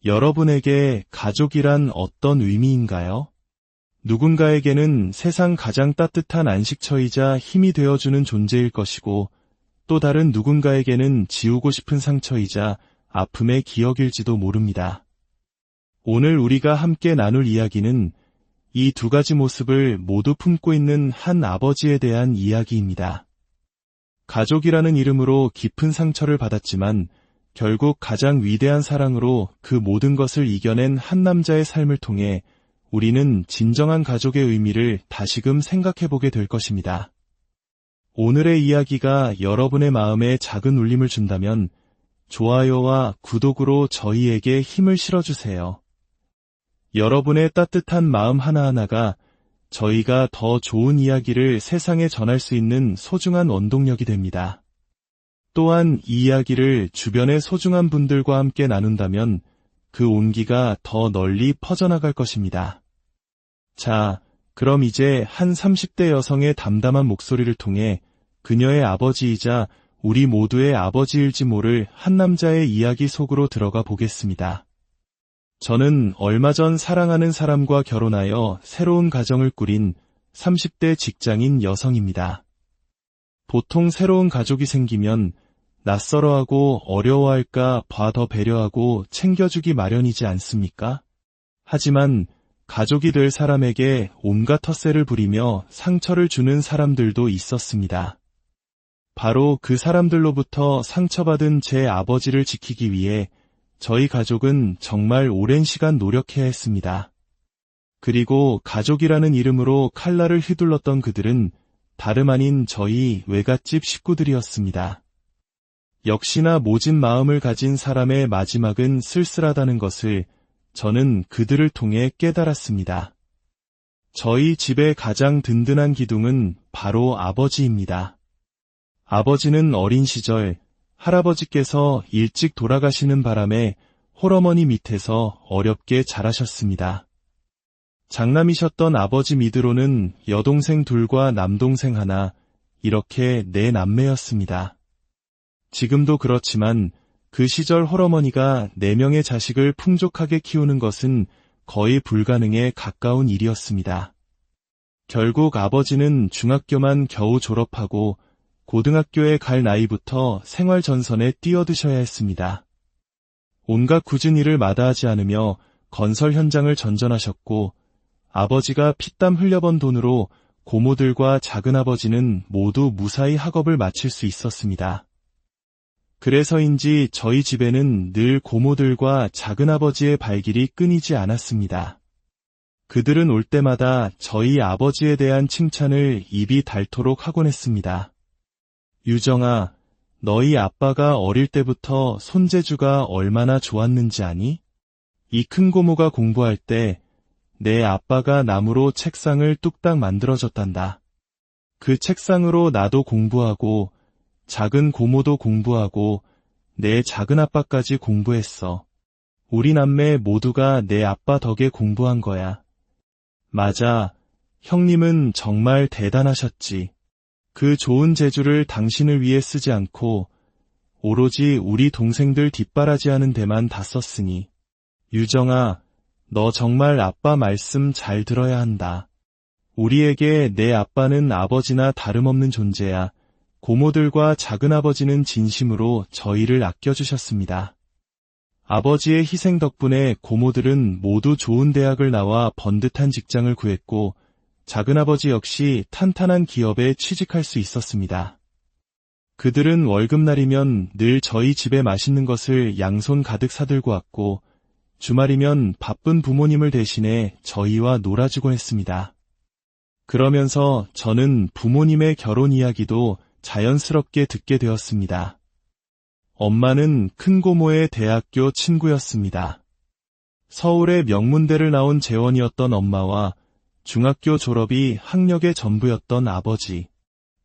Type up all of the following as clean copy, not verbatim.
여러분에게 가족이란 어떤 의미인가요? 누군가에게는 세상 가장 따뜻한 안식처이자 힘이 되어주는 존재일 것이고, 또 다른 누군가에게는 지우고 싶은 상처이자 아픔의 기억일지도 모릅니다. 오늘 우리가 함께 나눌 이야기는 이 두 가지 모습을 모두 품고 있는 한 아버지에 대한 이야기입니다. 가족이라는 이름으로 깊은 상처를 받았지만 결국 가장 위대한 사랑으로 그 모든 것을 이겨낸 한 남자의 삶을 통해 우리는 진정한 가족의 의미를 다시금 생각해보게 될 것입니다. 오늘의 이야기가 여러분의 마음에 작은 울림을 준다면 좋아요와 구독으로 저희에게 힘을 실어주세요. 여러분의 따뜻한 마음 하나하나가 저희가 더 좋은 이야기를 세상에 전할 수 있는 소중한 원동력이 됩니다. 또한 이 이야기를 주변의 소중한 분들과 함께 나눈다면 그 온기가 더 널리 퍼져나갈 것입니다. 자, 그럼 이제 한 30대 여성의 담담한 목소리를 통해 그녀의 아버지이자 우리 모두의 아버지일지 모를 한 남자의 이야기 속으로 들어가 보겠습니다. 저는 얼마 전 사랑하는 사람과 결혼하여 새로운 가정을 꾸린 30대 직장인 여성입니다. 보통 새로운 가족이 생기면 낯설어하고 어려워할까 봐 더 배려하고 챙겨주기 마련이지 않습니까? 하지만 가족이 될 사람에게 온갖 텃세를 부리며 상처를 주는 사람들도 있었습니다. 바로 그 사람들로부터 상처받은 제 아버지를 지키기 위해 저희 가족은 정말 오랜 시간 노력해야 했습니다. 그리고 가족이라는 이름으로 칼날을 휘둘렀던 그들은 다름 아닌 저희 외갓집 식구들이었습니다. 역시나 모진 마음을 가진 사람의 마지막은 쓸쓸하다는 것을 저는 그들을 통해 깨달았습니다. 저희 집의 가장 든든한 기둥은 바로 아버지입니다. 아버지는 어린 시절 할아버지께서 일찍 돌아가시는 바람에 홀어머니 밑에서 어렵게 자라셨습니다. 장남이셨던 아버지 미드로는 여동생 둘과 남동생 하나, 이렇게 네 남매였습니다. 지금도 그렇지만 그 시절 홀어머니가 4명의 자식을 풍족하게 키우는 것은 거의 불가능에 가까운 일이었습니다. 결국 아버지는 중학교만 겨우 졸업하고 고등학교에 갈 나이부터 생활 전선에 뛰어드셔야 했습니다. 온갖 굳은 일을 마다하지 않으며 건설 현장을 전전하셨고 아버지가 피땀 흘려번 돈으로 고모들과 작은아버지는 모두 무사히 학업을 마칠 수 있었습니다. 그래서인지 저희 집에는 늘 고모들과 작은아버지의 발길이 끊이지 않았습니다. 그들은 올 때마다 저희 아버지에 대한 칭찬을 입이 닳도록 하곤 했습니다. 유정아, 너희 아빠가 어릴 때부터 손재주가 얼마나 좋았는지 아니? 이 큰 고모가 공부할 때 내 아빠가 나무로 책상을 뚝딱 만들어줬단다. 그 책상으로 나도 공부하고 작은 고모도 공부하고 내 작은아빠까지 공부했어. 우리 남매 모두가 내 아빠 덕에 공부한 거야. 맞아, 형님은 정말 대단하셨지. 그 좋은 재주를 당신을 위해 쓰지 않고 오로지 우리 동생들 뒷바라지하는 데만 다 썼으니. 유정아, 너 정말 아빠 말씀 잘 들어야 한다. 우리에게 내 아빠는 아버지나 다름없는 존재야. 고모들과 작은아버지는 진심으로 저희를 아껴주셨습니다. 아버지의 희생 덕분에 고모들은 모두 좋은 대학을 나와 번듯한 직장을 구했고 작은아버지 역시 탄탄한 기업에 취직할 수 있었습니다. 그들은 월급날이면 늘 저희 집에 맛있는 것을 양손 가득 사들고 왔고 주말이면 바쁜 부모님을 대신해 저희와 놀아주곤 했습니다. 그러면서 저는 부모님의 결혼 이야기도 자연스럽게 듣게 되었습니다. 엄마는 큰고모의 대학교 친구였습니다. 서울의 명문대를 나온 재원이었던 엄마와 중학교 졸업이 학력의 전부였던 아버지.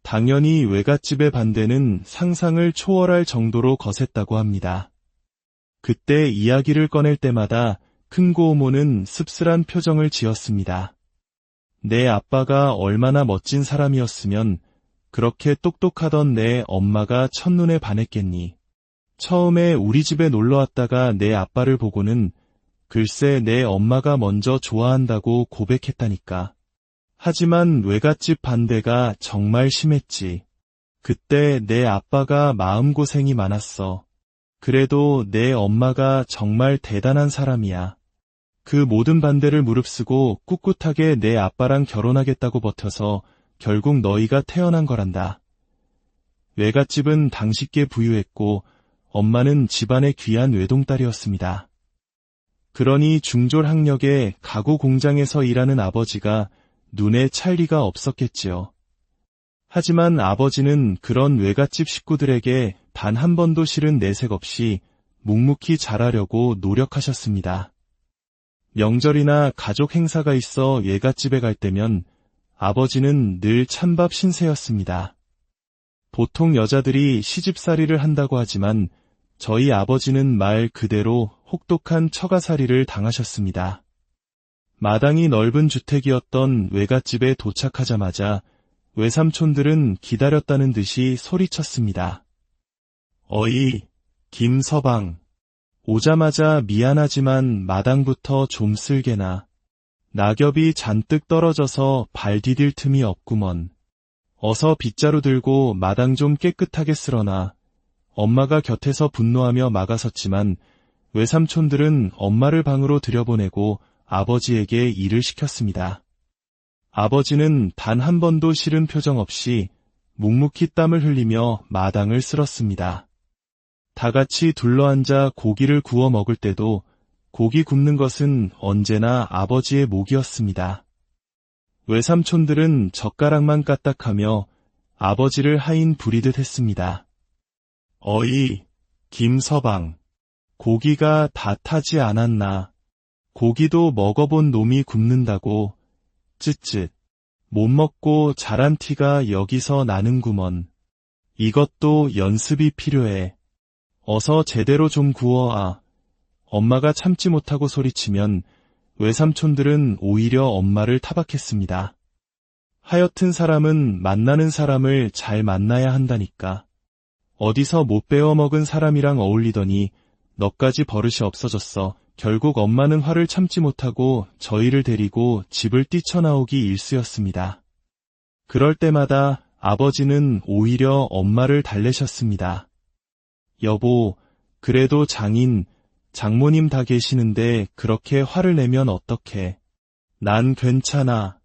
당연히 외갓집의 반대는 상상을 초월할 정도로 거셌다고 합니다. 그때 이야기를 꺼낼 때마다 큰고모는 씁쓸한 표정을 지었습니다. 내 아빠가 얼마나 멋진 사람이었으면 그렇게 똑똑하던 내 엄마가 첫눈에 반했겠니. 처음에 우리 집에 놀러왔다가 내 아빠를 보고는 글쎄 내 엄마가 먼저 좋아한다고 고백했다니까. 하지만 외갓집 반대가 정말 심했지. 그때 내 아빠가 마음고생이 많았어. 그래도 내 엄마가 정말 대단한 사람이야. 그 모든 반대를 무릅쓰고 꿋꿋하게 내 아빠랑 결혼하겠다고 버텨서 결국 너희가 태어난 거란다. 외갓집은 당시께 부유했고 엄마는 집안의 귀한 외동딸이었습니다. 그러니 중졸학력의 가구 공장에서 일하는 아버지가 눈에 찰 리가 없었겠지요. 하지만 아버지는 그런 외갓집 식구들에게 단 한 번도 싫은 내색 없이 묵묵히 잘하려고 노력하셨습니다. 명절이나 가족 행사가 있어 외갓집에 갈 때면 아버지는 늘 찬밥 신세였습니다. 보통 여자들이 시집살이를 한다고 하지만 저희 아버지는 말 그대로 혹독한 처가살이를 당하셨습니다. 마당이 넓은 주택이었던 외갓집에 도착하자마자 외삼촌들은 기다렸다는 듯이 소리쳤습니다. 어이, 김서방. 오자마자 미안하지만 마당부터 좀 쓸게나. 낙엽이 잔뜩 떨어져서 발 디딜 틈이 없구먼. 어서 빗자루 들고 마당 좀 깨끗하게 쓸어놔. 엄마가 곁에서 분노하며 막아섰지만 외삼촌들은 엄마를 방으로 들여보내고 아버지에게 일을 시켰습니다. 아버지는 단 한 번도 싫은 표정 없이 묵묵히 땀을 흘리며 마당을 쓸었습니다. 다 같이 둘러앉아 고기를 구워 먹을 때도 고기 굽는 것은 언제나 아버지의 몫이었습니다. 외삼촌들은 젓가락만 까딱하며 아버지를 하인 부리듯 했습니다. 어이, 김서방. 고기가 다 타지 않았나. 고기도 먹어본 놈이 굽는다고. 쯧쯧. 못 먹고 자란 티가 여기서 나는구먼. 이것도 연습이 필요해. 어서 제대로 좀 구워아. 엄마가 참지 못하고 소리치면 외삼촌들은 오히려 엄마를 타박했습니다. 하여튼 사람은 만나는 사람을 잘 만나야 한다니까. 어디서 못 배워먹은 사람이랑 어울리더니 너까지 버릇이 없어졌어. 결국 엄마는 화를 참지 못하고 저희를 데리고 집을 뛰쳐나오기 일쑤였습니다. 그럴 때마다 아버지는 오히려 엄마를 달래셨습니다. 여보, 그래도 장인, 장모님 다 계시는데 그렇게 화를 내면 어떡해. 난 괜찮아.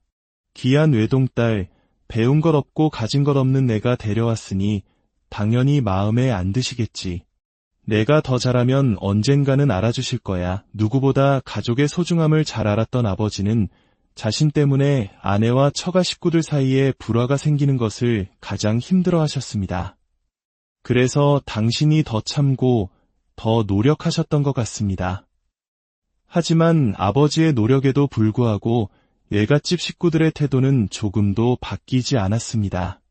귀한 외동딸, 배운 것 없고 가진 것 없는 내가 데려왔으니 당연히 마음에 안 드시겠지. 내가 더 잘하면 언젠가는 알아주실 거야. 누구보다 가족의 소중함을 잘 알았던 아버지는 자신 때문에 아내와 처가 식구들 사이에 불화가 생기는 것을 가장 힘들어하셨습니다. 그래서 당신이 더 참고 더 노력하셨던 것 같습니다. 하지만 아버지의 노력에도 불구하고 외갓집 식구들의 태도는 조금도 바뀌지 않았습니다.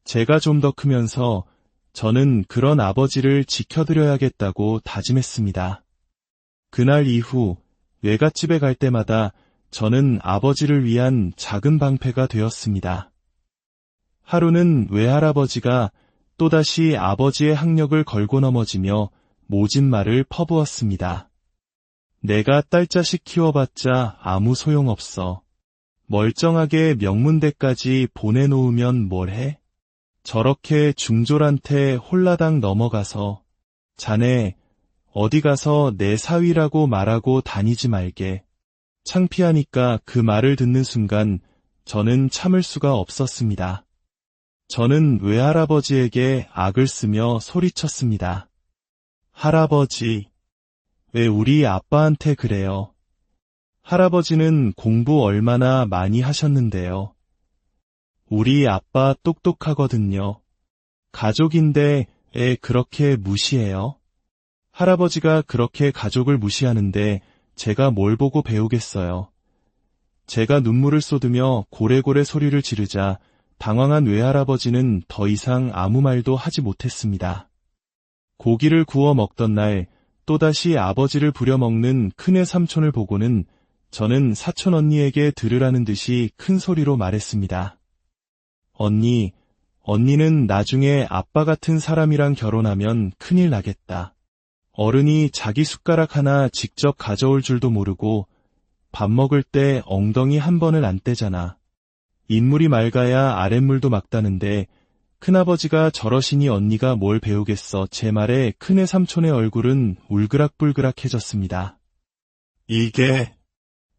제가 좀 더 크면서 저는 그런 아버지를 지켜드려야겠다고 다짐했습니다. 그날 이후 외갓집에 갈 때마다 저는 아버지를 위한 작은 방패가 되었습니다. 하루는 외할아버지가 또다시 아버지의 학력을 걸고 넘어지며 모진 말을 퍼부었습니다. 내가 딸자식 키워봤자 아무 소용없어. 멀쩡하게 명문대까지 보내놓으면 뭘 해? 저렇게 중졸한테 홀라당 넘어가서 자네 어디 가서 내 사위라고 말하고 다니지 말게. 창피하니까 그 말을 듣는 순간 저는 참을 수가 없었습니다. 저는 외할아버지에게 악을 쓰며 소리쳤습니다. 할아버지, 왜 우리 아빠한테 그래요? 할아버지는 공부 얼마나 많이 하셨는데요. 우리 아빠 똑똑하거든요. 가족인데 애 그렇게 무시해요? 할아버지가 그렇게 가족을 무시하는데 제가 뭘 보고 배우겠어요. 제가 눈물을 쏟으며 고래고래 소리를 지르자 당황한 외할아버지는 더 이상 아무 말도 하지 못했습니다. 고기를 구워 먹던 날 또다시 아버지를 부려먹는 큰애 삼촌을 보고는 저는 사촌 언니에게 들으라는 듯이 큰 소리로 말했습니다. 언니는 나중에 아빠 같은 사람이랑 결혼하면 큰일 나겠다. 어른이 자기 숟가락 하나 직접 가져올 줄도 모르고 밥 먹을 때 엉덩이 한 번을 안 떼잖아. 인물이 맑아야 아랫물도 맑다는데 큰아버지가 저러시니 언니가 뭘 배우겠어. 제 말에 큰애 삼촌의 얼굴은 울그락불그락해졌습니다. 이게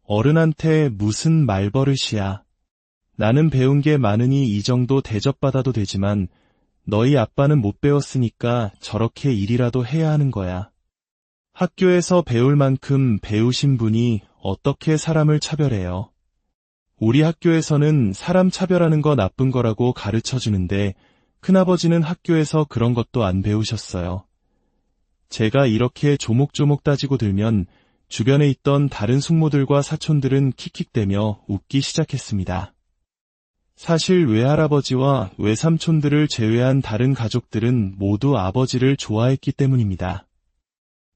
어른한테 무슨 말버릇이야. 나는 배운 게 많으니 이 정도 대접받아도 되지만 너희 아빠는 못 배웠으니까 저렇게 일이라도 해야 하는 거야. 학교에서 배울 만큼 배우신 분이 어떻게 사람을 차별해요? 우리 학교에서는 사람 차별하는 거 나쁜 거라고 가르쳐 주는데 큰아버지는 학교에서 그런 것도 안 배우셨어요. 제가 이렇게 조목조목 따지고 들면 주변에 있던 다른 숙모들과 사촌들은 킥킥대며 웃기 시작했습니다. 사실 외할아버지와 외삼촌들을 제외한 다른 가족들은 모두 아버지를 좋아했기 때문입니다.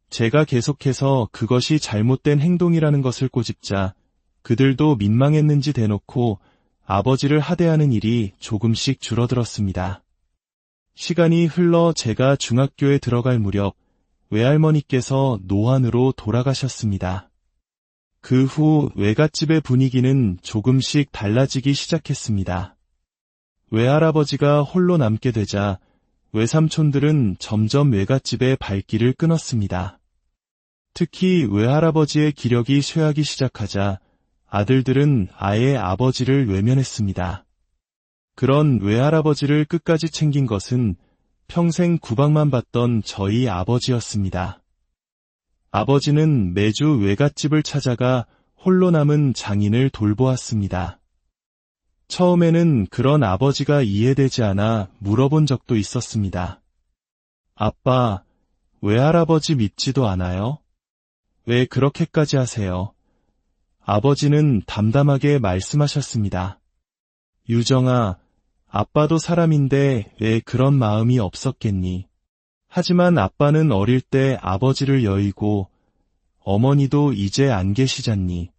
제가 계속해서 그것이 잘못된 행동이라는 것을 꼬집자 그들도 민망했는지 대놓고 아버지를 하대하는 일이 조금씩 줄어들었습니다. 시간이 흘러 제가 중학교에 들어갈 무렵 외할머니께서 노안으로 돌아가셨습니다. 그 후 외갓집의 분위기는 조금씩 달라지기 시작했습니다. 외할아버지가 홀로 남게 되자 외삼촌들은 점점 외갓집의 발길을 끊었습니다. 특히 외할아버지의 기력이 쇠하기 시작하자 아들들은 아예 아버지를 외면했습니다. 그런 외할아버지를 끝까지 챙긴 것은 평생 구박만 받던 저희 아버지였습니다. 아버지는 매주 외갓집을 찾아가 홀로 남은 장인을 돌보았습니다. 처음에는 그런 아버지가 이해되지 않아 물어본 적도 있었습니다. 아빠, 외할아버지 밉지도 않아요? 왜 그렇게까지 하세요? 아버지는 담담하게 말씀하셨습니다. 유정아, 아빠도 사람인데 왜 그런 마음이 없었겠니? 하지만 아빠는 어릴 때 아버지를 여의고 어머니도 이제 안 계시잖니.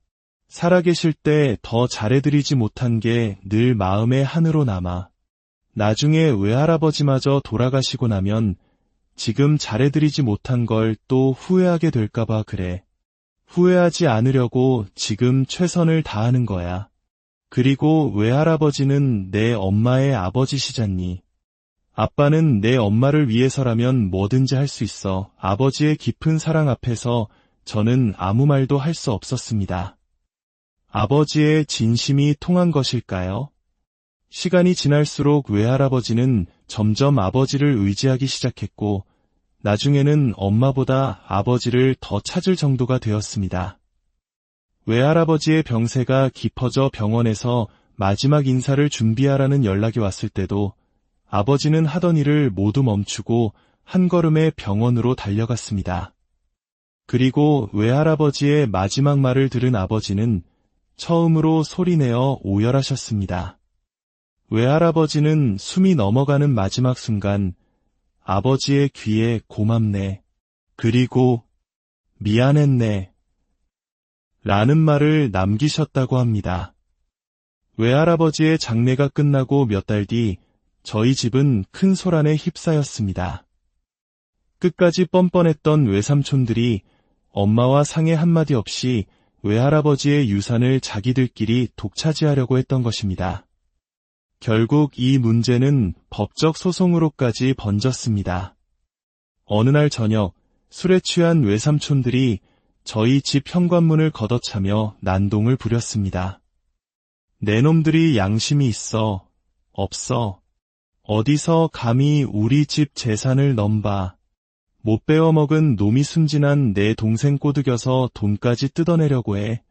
살아계실 때 더 잘해드리지 못한 게 늘 마음에 한으로 남아. 나중에 외할아버지마저 돌아가시고 나면 지금 잘해드리지 못한 걸 또 후회하게 될까봐 그래. 후회하지 않으려고 지금 최선을 다하는 거야. 그리고 외할아버지는 내 엄마의 아버지시잖니. 아빠는 내 엄마를 위해서라면 뭐든지 할 수 있어. 아버지의 깊은 사랑 앞에서 저는 아무 말도 할 수 없었습니다. 아버지의 진심이 통한 것일까요? 시간이 지날수록 외할아버지는 점점 아버지를 의지하기 시작했고 나중에는 엄마보다 아버지를 더 찾을 정도가 되었습니다. 외할아버지의 병세가 깊어져 병원에서 마지막 인사를 준비하라는 연락이 왔을 때도 아버지는 하던 일을 모두 멈추고 한 걸음에 병원으로 달려갔습니다. 그리고 외할아버지의 마지막 말을 들은 아버지는 처음으로 소리내어 오열하셨습니다. 외할아버지는 숨이 넘어가는 마지막 순간 아버지의 귀에 고맙네, 그리고 미안했네 라는 말을 남기셨다고 합니다. 외할아버지의 장례가 끝나고 몇 달 뒤 저희 집은 큰 소란에 휩싸였습니다. 끝까지 뻔뻔했던 외삼촌들이 엄마와 상의 한마디 없이 외할아버지의 유산을 자기들끼리 독차지하려고 했던 것입니다. 결국 이 문제는 법적 소송으로까지 번졌습니다. 어느 날 저녁 술에 취한 외삼촌들이 저희 집 현관문을 걷어차며 난동을 부렸습니다. 내 놈들이 양심이 있어, 없어. 어디서 감히 우리 집 재산을 넘봐. 못 베어먹은 놈이 순진한 내 동생 꼬드겨서 돈까지 뜯어내려고 해.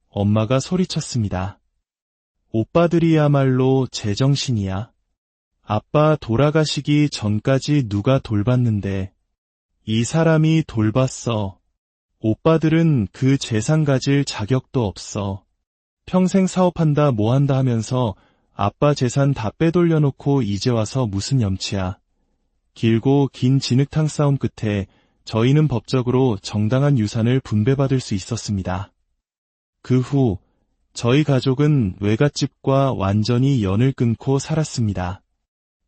엄마가 소리쳤습니다. 오빠들이야말로 제정신이야. 아빠 돌아가시기 전까지 누가 돌봤는데 이 사람이 돌봤어. 오빠들은 그 재산 가질 자격도 없어. 평생 사업한다 뭐한다 하면서 아빠 재산 다 빼돌려놓고 이제 와서 무슨 염치야. 길고 긴 진흙탕 싸움 끝에 저희는 법적으로 정당한 유산을 분배받을 수 있었습니다. 그 후 저희 가족은 외갓집과 완전히 연을 끊고 살았습니다.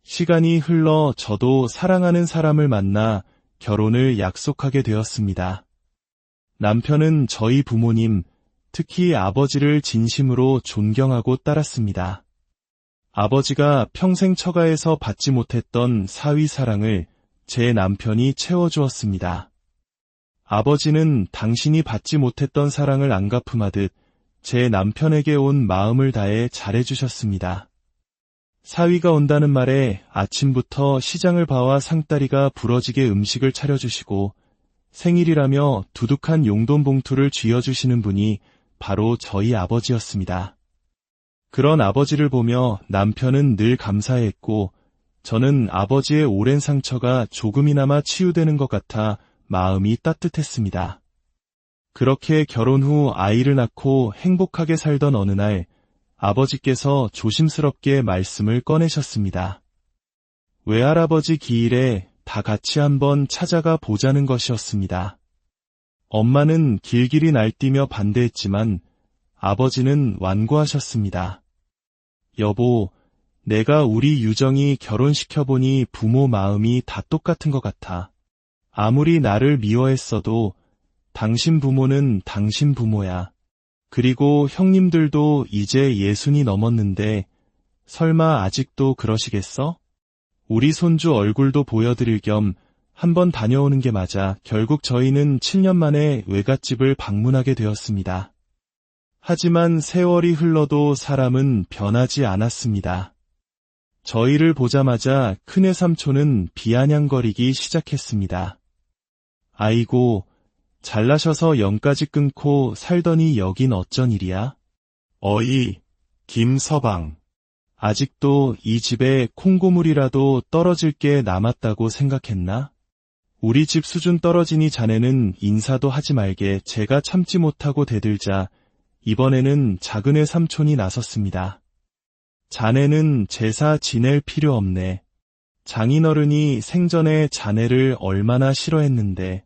시간이 흘러 저도 사랑하는 사람을 만나 결혼을 약속하게 되었습니다. 남편은 저희 부모님, 특히 아버지를 진심으로 존경하고 따랐습니다. 아버지가 평생 처가에서 받지 못했던 사위 사랑을 제 남편이 채워주었습니다. 아버지는 당신이 받지 못했던 사랑을 안 갚음하듯 제 남편에게 온 마음을 다해 잘해주셨습니다. 사위가 온다는 말에 아침부터 시장을 봐와 상다리가 부러지게 음식을 차려주시고 생일이라며 두둑한 용돈 봉투를 쥐어주시는 분이 바로 저희 아버지였습니다. 그런 아버지를 보며 남편은 늘 감사했고 저는 아버지의 오랜 상처가 조금이나마 치유되는 것 같아 마음이 따뜻했습니다. 그렇게 결혼 후 아이를 낳고 행복하게 살던 어느 날 아버지께서 조심스럽게 말씀을 꺼내셨습니다. 외할아버지 기일에 다 같이 한번 찾아가 보자는 것이었습니다. 엄마는 길길이 날뛰며 반대했지만 아버지는 완고하셨습니다. 여보, 내가 우리 유정이 결혼시켜보니 부모 마음이 다 똑같은 것 같아. 아무리 나를 미워했어도 당신 부모는 당신 부모야. 그리고 형님들도 이제 60이 넘었는데 설마 아직도 그러시겠어? 우리 손주 얼굴도 보여드릴 겸 한번 다녀오는 게 맞아. 결국 저희는 7년 만에 외갓집을 방문하게 되었습니다. 하지만 세월이 흘러도 사람은 변하지 않았습니다. 저희를 보자마자 큰애 삼촌은 비아냥거리기 시작했습니다. 아이고, 잘나셔서 영까지 끊고 살더니 여긴 어쩐 일이야? 어이, 김서방. 아직도 이 집에 콩고물이라도 떨어질 게 남았다고 생각했나? 우리 집 수준 떨어지니 자네는 인사도 하지 말게. 제가 참지 못하고 대들자 이번에는 작은애 삼촌이 나섰습니다. 자네는 제사 지낼 필요 없네. 장인어른이 생전에 자네를 얼마나 싫어했는데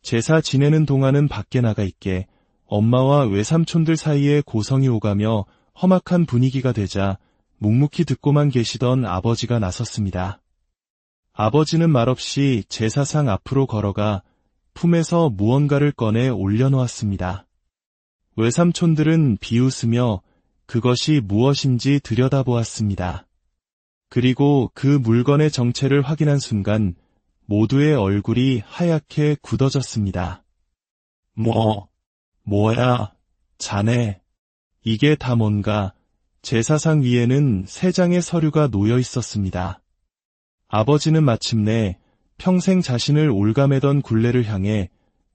제사 지내는 동안은 밖에 나가 있게. 엄마와 외삼촌들 사이에 고성이 오가며 험악한 분위기가 되자 묵묵히 듣고만 계시던 아버지가 나섰습니다. 아버지는 말없이 제사상 앞으로 걸어가 품에서 무언가를 꺼내 올려놓았습니다. 외삼촌들은 비웃으며 그것이 무엇인지 들여다보았습니다. 그리고 그 물건의 정체를 확인한 순간 모두의 얼굴이 하얗게 굳어졌습니다. 뭐야, 자네. 이게 다 뭔가. 제사상 위에는 3장의 서류가 놓여 있었습니다. 아버지는 마침내 평생 자신을 올가매던 굴레를 향해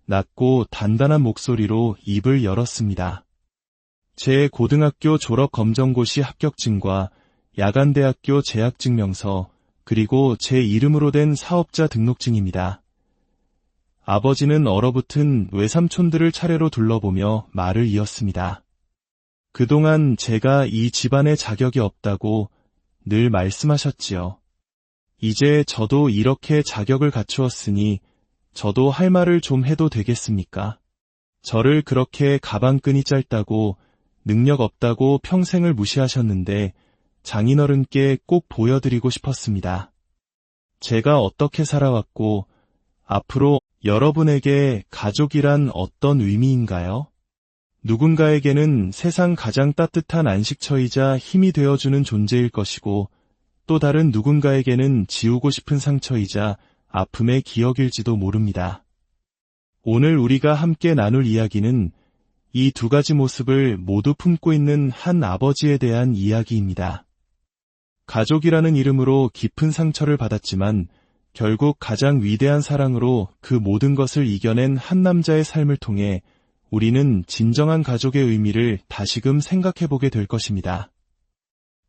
낮고 단단한 목소리로 입을 열었습니다. 제 고등학교 졸업 검정고시 합격증과 야간대학교 재학증명서, 그리고 제 이름으로 된 사업자 등록증입니다. 아버지는 얼어붙은 외삼촌들을 차례로 둘러보며 말을 이었습니다. 그동안 제가 이 집안에 자격이 없다고 늘 말씀하셨지요. 이제 저도 이렇게 자격을 갖추었으니 저도 할 말을 좀 해도 되겠습니까? 저를 그렇게 가방끈이 짧다고 능력 없다고 평생을 무시하셨는데 장인어른께 꼭 보여드리고 싶었습니다. 제가 어떻게 살아왔고 앞으로 여러분에게 가족이란 어떤 의미인가요? 누군가에게는 세상 가장 따뜻한 안식처이자 힘이 되어주는 존재일 것이고 또 다른 누군가에게는 지우고 싶은 상처이자 아픔의 기억일지도 모릅니다. 오늘 우리가 함께 나눌 이야기는 이 2가지 모습을 모두 품고 있는 한 아버지에 대한 이야기입니다. 가족이라는 이름으로 깊은 상처를 받았지만 결국 가장 위대한 사랑으로 그 모든 것을 이겨낸 한 남자의 삶을 통해 우리는 진정한 가족의 의미를 다시금 생각해보게 될 것입니다.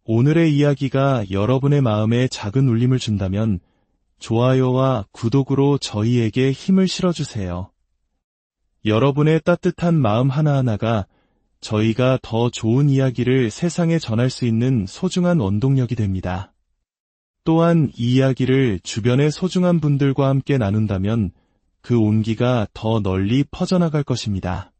오늘의 이야기가 여러분의 마음에 작은 울림을 준다면 좋아요와 구독으로 저희에게 힘을 실어주세요. 여러분의 따뜻한 마음 하나하나가 저희가 더 좋은 이야기를 세상에 전할 수 있는 소중한 원동력이 됩니다. 또한 이 이야기를 주변의 소중한 분들과 함께 나눈다면 그 온기가 더 널리 퍼져나갈 것입니다.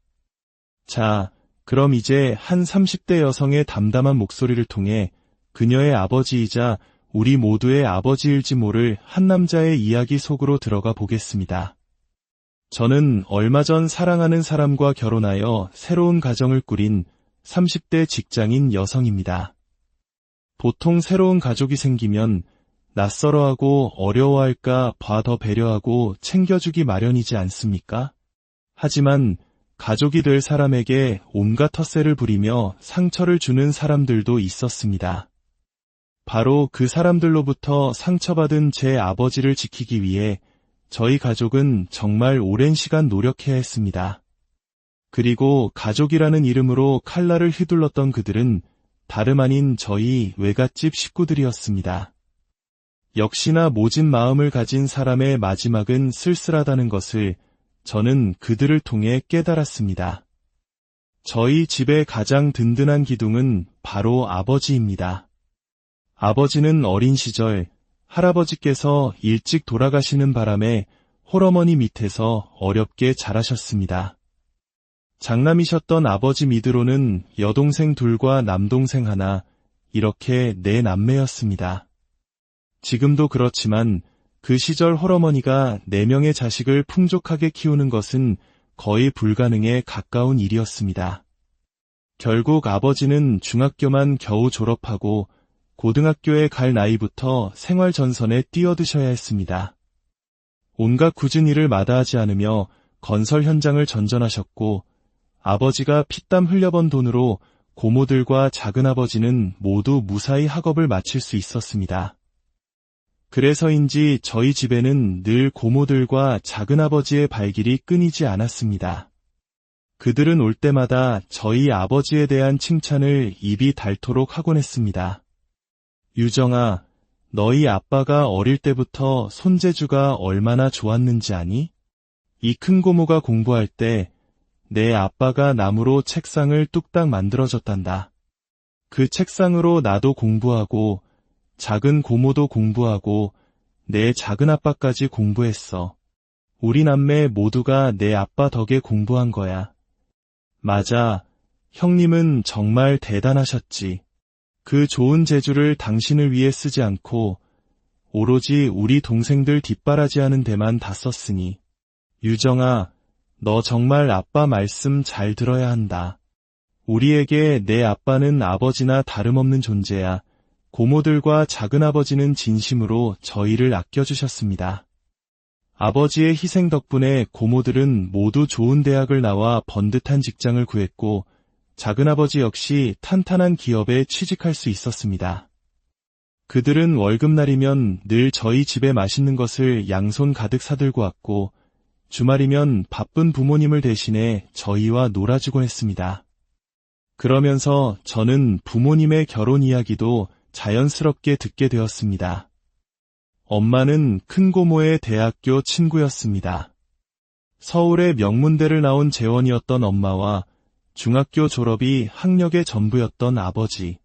자, 그럼 이제 한 30대 여성의 담담한 목소리를 통해 그녀의 아버지이자 우리 모두의 아버지일지 모를 한 남자의 이야기 속으로 들어가 보겠습니다. 저는 얼마 전 사랑하는 사람과 결혼하여 새로운 가정을 꾸린 30대 직장인 여성입니다. 보통 새로운 가족이 생기면 낯설어하고 어려워할까 봐 더 배려하고 챙겨주기 마련이지 않습니까? 하지만 가족이 될 사람에게 온갖 텃세를 부리며 상처를 주는 사람들도 있었습니다. 바로 그 사람들로부터 상처받은 제 아버지를 지키기 위해 저희 가족은 정말 오랜 시간 노력해야 했습니다. 그리고 가족이라는 이름으로 칼날을 휘둘렀던 그들은 다름 아닌 저희 외갓집 식구들이었습니다. 역시나 모진 마음을 가진 사람의 마지막은 쓸쓸하다는 것을 저는 그들을 통해 깨달았습니다. 저희 집의 가장 든든한 기둥은 바로 아버지입니다. 아버지는 어린 시절 할아버지께서 일찍 돌아가시는 바람에 홀어머니 밑에서 어렵게 자라셨습니다. 장남이셨던 아버지 밑으로는 여동생 둘과 남동생 하나, 이렇게 네 남매였습니다. 지금도 그렇지만 그 시절 홀어머니가 4명의 자식을 풍족하게 키우는 것은 거의 불가능에 가까운 일이었습니다. 결국 아버지는 중학교만 겨우 졸업하고 고등학교에 갈 나이부터 생활전선에 뛰어드셔야 했습니다. 온갖 굳은 일을 마다하지 않으며 건설 현장을 전전하셨고 아버지가 피땀 흘려번 돈으로 고모들과 작은아버지는 모두 무사히 학업을 마칠 수 있었습니다. 그래서인지 저희 집에는 늘 고모들과 작은아버지의 발길이 끊이지 않았습니다. 그들은 올 때마다 저희 아버지에 대한 칭찬을 입이 닳도록 하곤 했습니다. 유정아, 너희 아빠가 어릴 때부터 손재주가 얼마나 좋았는지 아니? 이 큰 고모가 공부할 때 내 아빠가 나무로 책상을 뚝딱 만들어줬단다. 그 책상으로 나도 공부하고 작은 고모도 공부하고 내 작은아빠까지 공부했어. 우리 남매 모두가 내 아빠 덕에 공부한 거야. 맞아, 형님은 정말 대단하셨지. 그 좋은 재주를 당신을 위해 쓰지 않고 오로지 우리 동생들 뒷바라지하는 데만 다 썼으니. 유정아, 너 정말 아빠 말씀 잘 들어야 한다. 우리에게 내 아빠는 아버지나 다름없는 존재야. 고모들과 작은아버지는 진심으로 저희를 아껴주셨습니다. 아버지의 희생 덕분에 고모들은 모두 좋은 대학을 나와 번듯한 직장을 구했고 작은아버지 역시 탄탄한 기업에 취직할 수 있었습니다. 그들은 월급날이면 늘 저희 집에 맛있는 것을 양손 가득 사들고 왔고 주말이면 바쁜 부모님을 대신해 저희와 놀아주곤 했습니다. 그러면서 저는 부모님의 결혼 이야기도 자연스럽게 듣게 되었습니다. 엄마는 큰고모의 대학교 친구였습니다. 서울의 명문대를 나온 재원이었던 엄마와 중학교 졸업이 학력의 전부였던 아버지.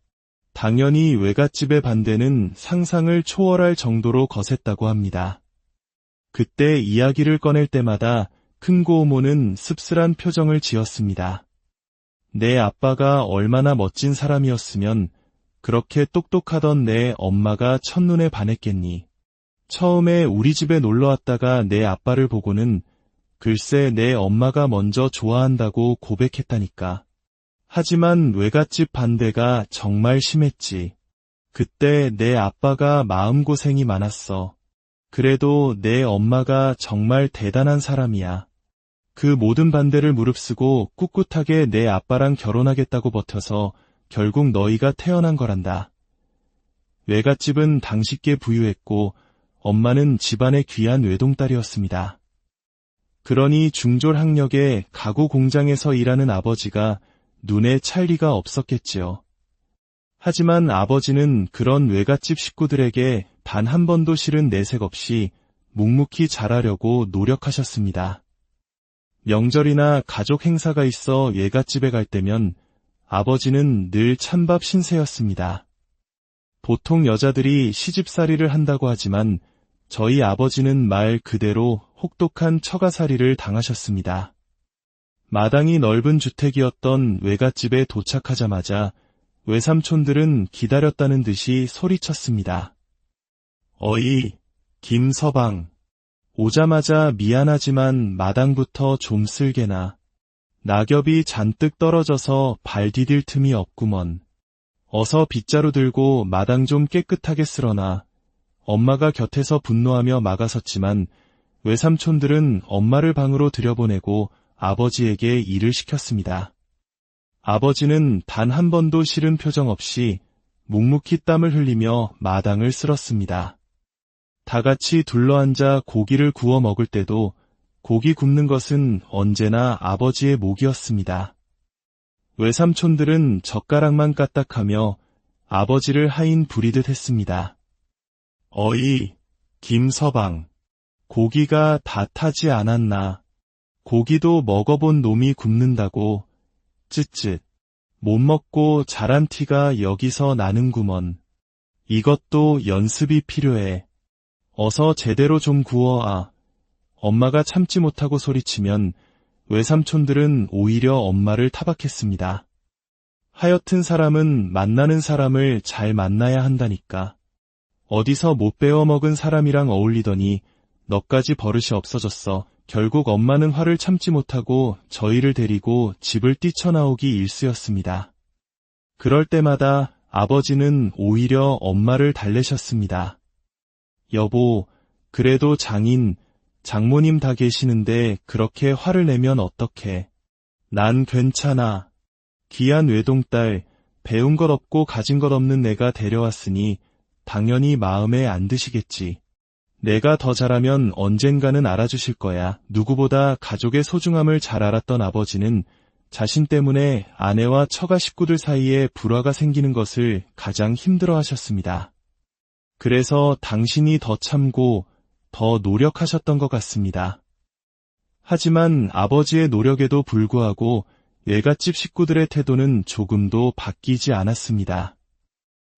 당연히 외갓집의 반대는 상상을 초월할 정도로 거셌다고 합니다. 그때 이야기를 꺼낼 때마다 큰고모는 씁쓸한 표정을 지었습니다. 내 아빠가 얼마나 멋진 사람이었으면 그렇게 똑똑하던 내 엄마가 첫눈에 반했겠니. 처음에 우리 집에 놀러왔다가 내 아빠를 보고는 글쎄 내 엄마가 먼저 좋아한다고 고백했다니까. 하지만 외갓집 반대가 정말 심했지. 그때 내 아빠가 마음고생이 많았어. 그래도 내 엄마가 정말 대단한 사람이야. 그 모든 반대를 무릅쓰고 꿋꿋하게 내 아빠랑 결혼하겠다고 버텨서 결국 너희가 태어난 거란다. 외갓집은 당시께 부유했고 엄마는 집안의 귀한 외동딸이었습니다. 그러니 중졸학력에 가구 공장에서 일하는 아버지가 눈에 찰 리가 없었겠지요. 하지만 아버지는 그런 외갓집 식구들에게 단 한 번도 싫은 내색 없이 묵묵히 잘하려고 노력하셨습니다. 명절이나 가족 행사가 있어 외갓집에 갈 때면 아버지는 늘 찬밥 신세였습니다. 보통 여자들이 시집살이를 한다고 하지만 저희 아버지는 말 그대로 혹독한 처가살이를 당하셨습니다. 마당이 넓은 주택이었던 외갓집에 도착하자마자 외삼촌들은 기다렸다는 듯이 소리쳤습니다. 어이, 김서방. 오자마자 미안하지만 마당부터 좀 쓸게나. 낙엽이 잔뜩 떨어져서 발 디딜 틈이 없구먼. 어서 빗자루 들고 마당 좀 깨끗하게 쓸어놔. 엄마가 곁에서 분노하며 막아섰지만 외삼촌들은 엄마를 방으로 들여보내고 아버지에게 일을 시켰습니다. 아버지는 단 한 번도 싫은 표정 없이 묵묵히 땀을 흘리며 마당을 쓸었습니다. 다 같이 둘러앉아 고기를 구워 먹을 때도 고기 굽는 것은 언제나 아버지의 몫이었습니다. 외삼촌들은 젓가락만 까딱하며 아버지를 하인 부리듯 했습니다. 어이, 김서방. 고기가 다 타지 않았나. 고기도 먹어본 놈이 굽는다고. 쯧쯧. 못 먹고 자란 티가 여기서 나는구먼. 이것도 연습이 필요해. 어서 제대로 좀 구워아. 엄마가 참지 못하고 소리치면 외삼촌들은 오히려 엄마를 타박했습니다. 하여튼 사람은 만나는 사람을 잘 만나야 한다니까. 어디서 못 배워먹은 사람이랑 어울리더니 너까지 버릇이 없어졌어. 결국 엄마는 화를 참지 못하고 저희를 데리고 집을 뛰쳐나오기 일쑤였습니다. 그럴 때마다 아버지는 오히려 엄마를 달래셨습니다. 여보, 그래도 장모님 다 계시는데 그렇게 화를 내면 어떡해. 난 괜찮아. 귀한 외동딸, 배운 것 없고 가진 것 없는 내가 데려왔으니 당연히 마음에 안 드시겠지. 내가 더 잘하면 언젠가는 알아주실 거야. 누구보다 가족의 소중함을 잘 알았던 아버지는 자신 때문에 아내와 처가 식구들 사이에 불화가 생기는 것을 가장 힘들어 하셨습니다. 그래서 당신이 더 참고 더 노력하셨던 것 같습니다. 하지만 아버지의 노력에도 불구하고 외갓집 식구들의 태도는 조금도 바뀌지 않았습니다.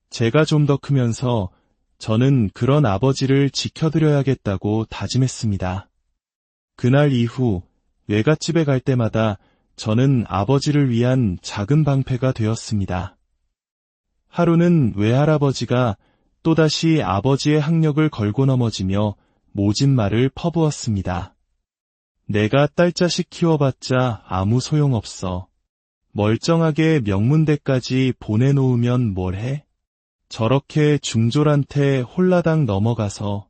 제가 좀 더 크면서 저는 그런 아버지를 지켜드려야겠다고 다짐했습니다. 그날 이후 외갓집에 갈 때마다 저는 아버지를 위한 작은 방패가 되었습니다. 하루는 외할아버지가 또다시 아버지의 학력을 걸고 넘어지며 모진 말을 퍼부었습니다. 내가 딸자식 키워봤자 아무 소용없어. 멀쩡하게 명문대까지 보내놓으면 뭘 해? 저렇게 중졸한테 홀라당 넘어가서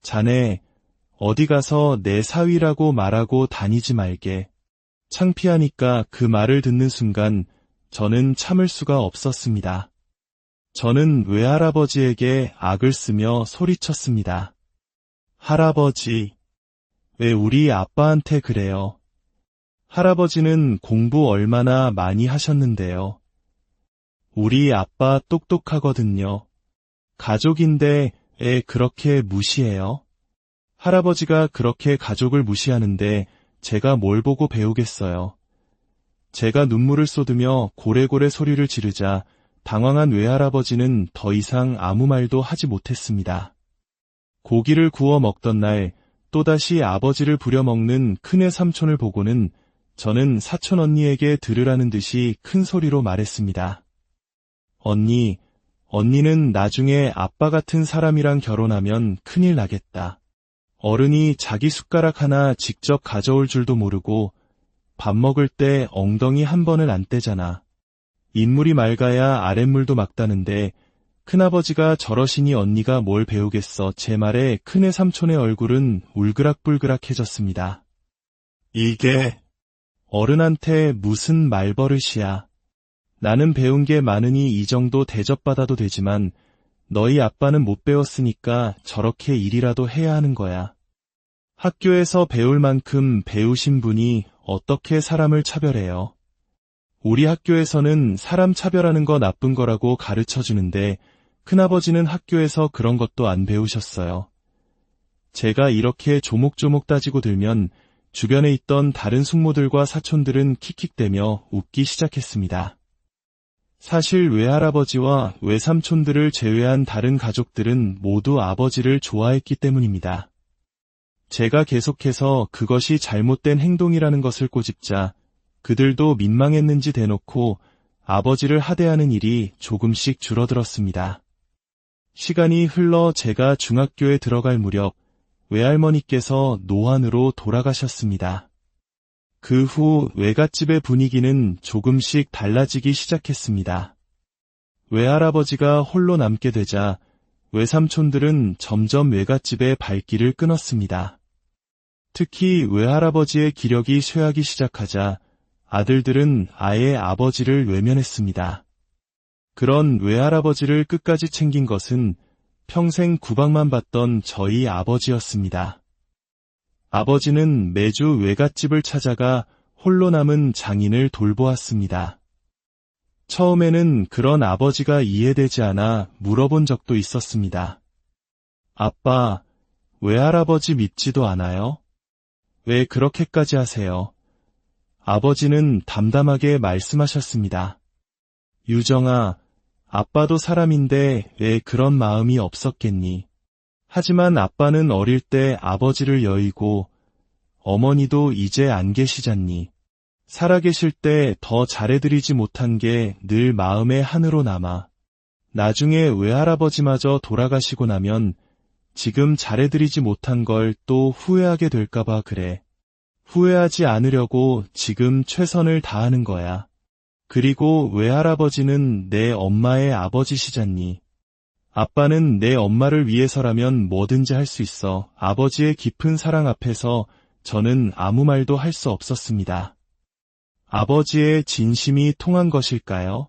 자네 어디 가서 내 사위라고 말하고 다니지 말게. 창피하니까 그 말을 듣는 순간 저는 참을 수가 없었습니다. 저는 외할아버지에게 악을 쓰며 소리쳤습니다. 할아버지, 왜 우리 아빠한테 그래요? 할아버지는 공부 얼마나 많이 하셨는데요. 우리 아빠 똑똑하거든요. 가족인데 애 그렇게 무시해요? 할아버지가 그렇게 가족을 무시하는데 제가 뭘 보고 배우겠어요. 제가 눈물을 쏟으며 고래고래 소리를 지르자 당황한 외할아버지는 더 이상 아무 말도 하지 못했습니다. 고기를 구워 먹던 날 또다시 아버지를 부려먹는 큰애 삼촌을 보고는 저는 사촌 언니에게 들으라는 듯이 큰 소리로 말했습니다. 언니는 나중에 아빠 같은 사람이랑 결혼하면 큰일 나겠다. 어른이 자기 숟가락 하나 직접 가져올 줄도 모르고 밥 먹을 때 엉덩이 한 번을 안 떼잖아. 인물이 맑아야 아랫물도 막다는데 큰아버지가 저러시니 언니가 뭘 배우겠어. 제 말에 큰애 삼촌의 얼굴은 울그락불그락해졌습니다. 이게 어른한테 무슨 말버릇이야. 나는 배운 게 많으니 이 정도 대접받아도 되지만 너희 아빠는 못 배웠으니까 저렇게 일이라도 해야 하는 거야. 학교에서 배울 만큼 배우신 분이 어떻게 사람을 차별해요? 우리 학교에서는 사람 차별하는 거 나쁜 거라고 가르쳐주는데 큰아버지는 학교에서 그런 것도 안 배우셨어요. 제가 이렇게 조목조목 따지고 들면 주변에 있던 다른 숙모들과 사촌들은 킥킥대며 웃기 시작했습니다. 사실 외할아버지와 외삼촌들을 제외한 다른 가족들은 모두 아버지를 좋아했기 때문입니다. 제가 계속해서 그것이 잘못된 행동이라는 것을 꼬집자 그들도 민망했는지 대놓고 아버지를 하대하는 일이 조금씩 줄어들었습니다. 시간이 흘러 제가 중학교에 들어갈 무렵 외할머니께서 노안으로 돌아가셨습니다. 그 후 외갓집의 분위기는 조금씩 달라지기 시작했습니다. 외할아버지가 홀로 남게 되자 외삼촌들은 점점 외갓집의 발길을 끊었습니다. 특히 외할아버지의 기력이 쇠하기 시작하자 아들들은 아예 아버지를 외면했습니다. 그런 외할아버지를 끝까지 챙긴 것은 평생 구박만 받던 저희 아버지였습니다. 아버지는 매주 외갓집을 찾아가 홀로 남은 장인을 돌보았습니다. 처음에는 그런 아버지가 이해되지 않아 물어본 적도 있었습니다. 아빠, 외할아버지 밉지도 않아요? 왜 그렇게까지 하세요? 아버지는 담담하게 말씀하셨습니다. 유정아, 아빠도 사람인데 왜 그런 마음이 없었겠니? 하지만 아빠는 어릴 때 아버지를 여의고 어머니도 이제 안 계시잖니. 살아계실 때 더 잘해드리지 못한 게 늘 마음에 한으로 남아. 나중에 외할아버지마저 돌아가시고 나면 지금 잘해드리지 못한 걸 또 후회하게 될까봐 그래. 후회하지 않으려고 지금 최선을 다하는 거야. 그리고 외할아버지는 내 엄마의 아버지시잖니. 아빠는 내 엄마를 위해서라면 뭐든지 할 수 있어. 아버지의 깊은 사랑 앞에서 저는 아무 말도 할 수 없었습니다. 아버지의 진심이 통한 것일까요?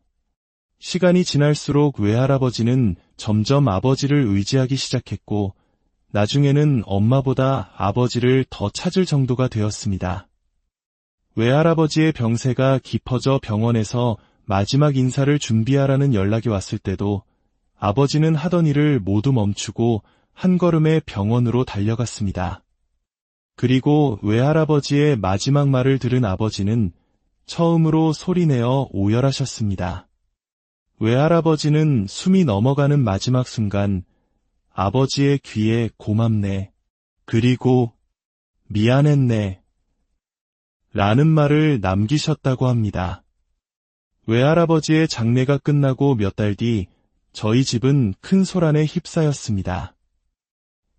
시간이 지날수록 외할아버지는 점점 아버지를 의지하기 시작했고 나중에는 엄마보다 아버지를 더 찾을 정도가 되었습니다. 외할아버지의 병세가 깊어져 병원에서 마지막 인사를 준비하라는 연락이 왔을 때도 아버지는 하던 일을 모두 멈추고 한 걸음에 병원으로 달려갔습니다. 그리고 외할아버지의 마지막 말을 들은 아버지는 처음으로 소리내어 오열하셨습니다. 외할아버지는 숨이 넘어가는 마지막 순간 아버지의 귀에 고맙네, 그리고 미안했네 라는 말을 남기셨다고 합니다. 외할아버지의 장례가 끝나고 몇 달 뒤 저희 집은 큰 소란에 휩싸였습니다.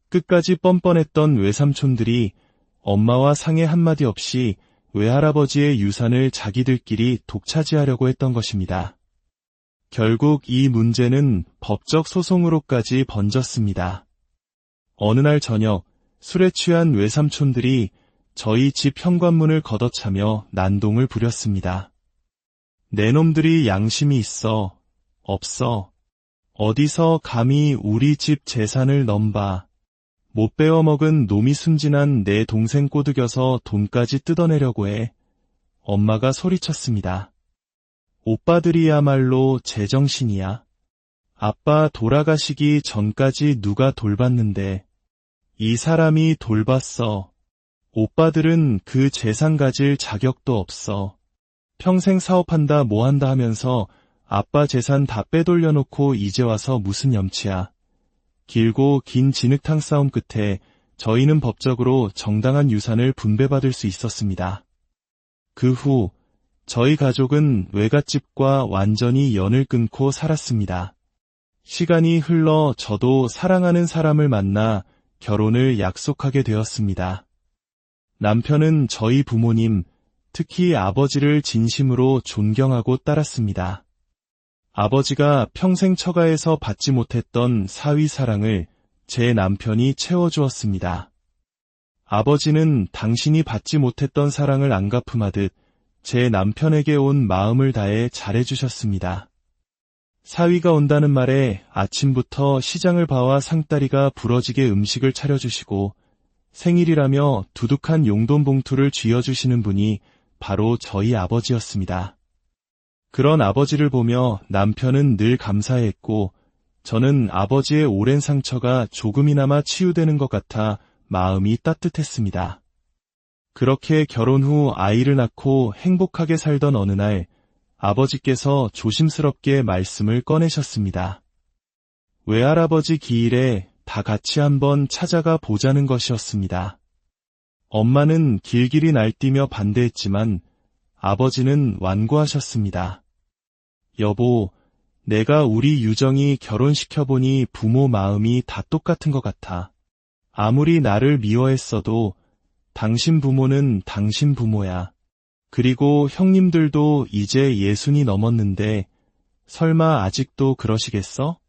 끝까지 뻔뻔했던 외삼촌들이 엄마와 상의 한마디 없이 외할아버지의 유산을 자기들끼리 독차지하려고 했던 것입니다. 결국 이 문제는 법적 소송으로까지 번졌습니다. 어느 날 저녁 술에 취한 외삼촌들이 저희 집 현관문을 걷어차며 난동을 부렸습니다. 내 놈들이 양심이 있어, 없어, 어디서 감히 우리 집 재산을 넘봐. 못 베어먹은 놈이 순진한 내 동생 꼬드겨서 돈까지 뜯어내려고 해. 엄마가 소리쳤습니다. 오빠들이야말로 제정신이야. 아빠 돌아가시기 전까지 누가 돌봤는데 이 사람이 돌봤어. 오빠들은 그 재산 가질 자격도 없어. 평생 사업한다 뭐한다 하면서 아빠 재산 다 빼돌려놓고 이제 와서 무슨 염치야. 길고 긴 진흙탕 싸움 끝에 저희는 법적으로 정당한 유산을 분배받을 수 있었습니다. 그 후 저희 가족은 외갓집과 완전히 연을 끊고 살았습니다. 시간이 흘러 저도 사랑하는 사람을 만나 결혼을 약속하게 되었습니다. 남편은 저희 부모님, 특히 아버지를 진심으로 존경하고 따랐습니다. 아버지가 평생 처가에서 받지 못했던 사위 사랑을 제 남편이 채워주었습니다. 아버지는 당신이 받지 못했던 사랑을 안 갚음하듯 제 남편에게 온 마음을 다해 잘해주셨습니다. 사위가 온다는 말에 아침부터 시장을 봐와 상다리가 부러지게 음식을 차려주시고 생일이라며 두둑한 용돈 봉투를 쥐어주시는 분이 바로 저희 아버지였습니다. 그런 아버지를 보며 남편은 늘 감사했고 저는 아버지의 오랜 상처가 조금이나마 치유되는 것 같아 마음이 따뜻했습니다. 그렇게 결혼 후 아이를 낳고 행복하게 살던 어느 날 아버지께서 조심스럽게 말씀을 꺼내셨습니다. 외할아버지 기일에 다 같이 한번 찾아가 보자는 것이었습니다. 엄마는 길길이 날뛰며 반대했지만 아버지는 완고하셨습니다. 여보, 내가 우리 유정이 결혼시켜보니 부모 마음이 다 똑같은 것 같아. 아무리 나를 미워했어도 당신 부모는 당신 부모야. 그리고 형님들도 이제 60이 넘었는데 설마 아직도 그러시겠어?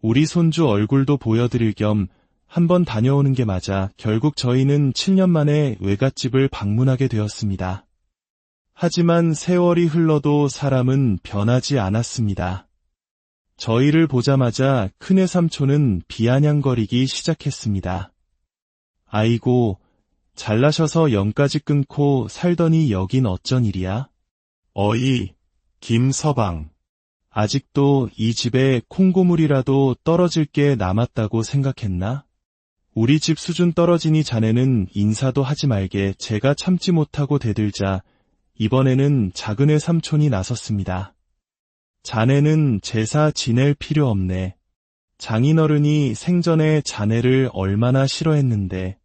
우리 손주 얼굴도 보여드릴 겸 한번 다녀오는 게 맞아 결국 저희는 7년 만에 외갓집을 방문하게 되었습니다. 하지만 세월이 흘러도 사람은 변하지 않았습니다. 저희를 보자마자 큰애 삼촌은 비아냥거리기 시작했습니다. 아이고, 잘나셔서 영까지 끊고 살더니 여긴 어쩐 일이야? 어이, 김서방. 아직도 이 집에 콩고물이라도 떨어질 게 남았다고 생각했나? 우리 집 수준 떨어지니 자네는 인사도 하지 말게. 제가 참지 못하고 대들자 이번에는 작은애 삼촌이 나섰습니다. 자네는 제사 지낼 필요 없네. 장인어른이 생전에 자네를 얼마나 싫어했는데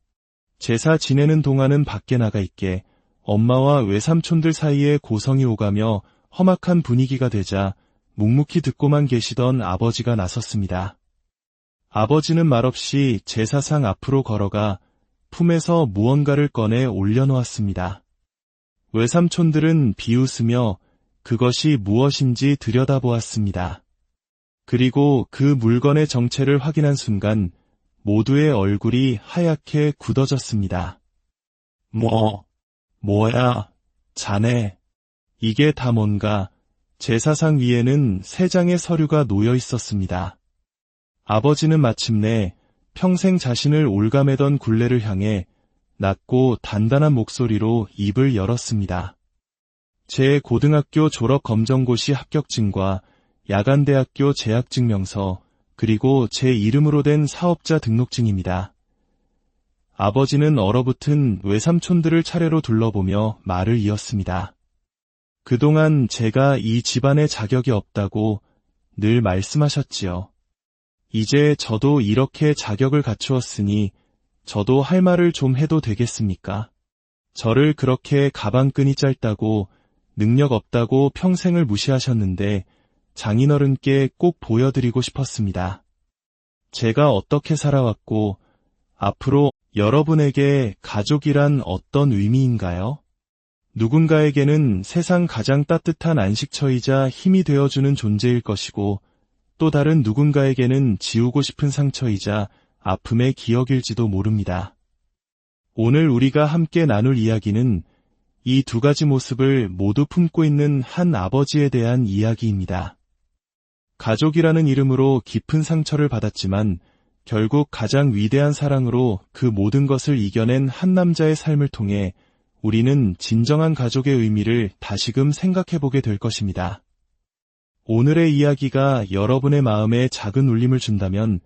제사 지내는 동안은 밖에 나가 있게. 엄마와 외삼촌들 사이에 고성이 오가며 험악한 분위기가 되자 묵묵히 듣고만 계시던 아버지가 나섰습니다. 아버지는 말없이 제사상 앞으로 걸어가 품에서 무언가를 꺼내 올려놓았습니다. 외삼촌들은 비웃으며 그것이 무엇인지 들여다보았습니다. 그리고 그 물건의 정체를 확인한 순간 모두의 얼굴이 하얗게 굳어졌습니다. 뭐야, 자네. 이게 다 뭔가. 제사상 위에는 3장의 서류가 놓여 있었습니다. 아버지는 마침내 평생 자신을 올가매던 굴레를 향해 낮고 단단한 목소리로 입을 열었습니다. 제 고등학교 졸업 검정고시 합격증과 야간대학교 재학증명서, 그리고 제 이름으로 된 사업자 등록증입니다. 아버지는 얼어붙은 외삼촌들을 차례로 둘러보며 말을 이었습니다. 그동안 제가 이 집안에 자격이 없다고 늘 말씀하셨지요. 이제 저도 이렇게 자격을 갖추었으니 저도 할 말을 좀 해도 되겠습니까? 저를 그렇게 가방끈이 짧다고 능력 없다고 평생을 무시하셨는데 장인어른께 꼭 보여드리고 싶었습니다. 제가 어떻게 살아왔고 앞으로 여러분에게 가족이란 어떤 의미인가요? 누군가에게는 세상 가장 따뜻한 안식처이자 힘이 되어주는 존재일 것이고 또 다른 누군가에게는 지우고 싶은 상처이자 아픔의 기억일지도 모릅니다. 오늘 우리가 함께 나눌 이야기는 이 2가지 모습을 모두 품고 있는 한 아버지에 대한 이야기입니다. 가족이라는 이름으로 깊은 상처를 받았지만 결국 가장 위대한 사랑으로 그 모든 것을 이겨낸 한 남자의 삶을 통해 우리는 진정한 가족의 의미를 다시금 생각해보게 될 것입니다. 오늘의 이야기가 여러분의 마음에 작은 울림을 준다면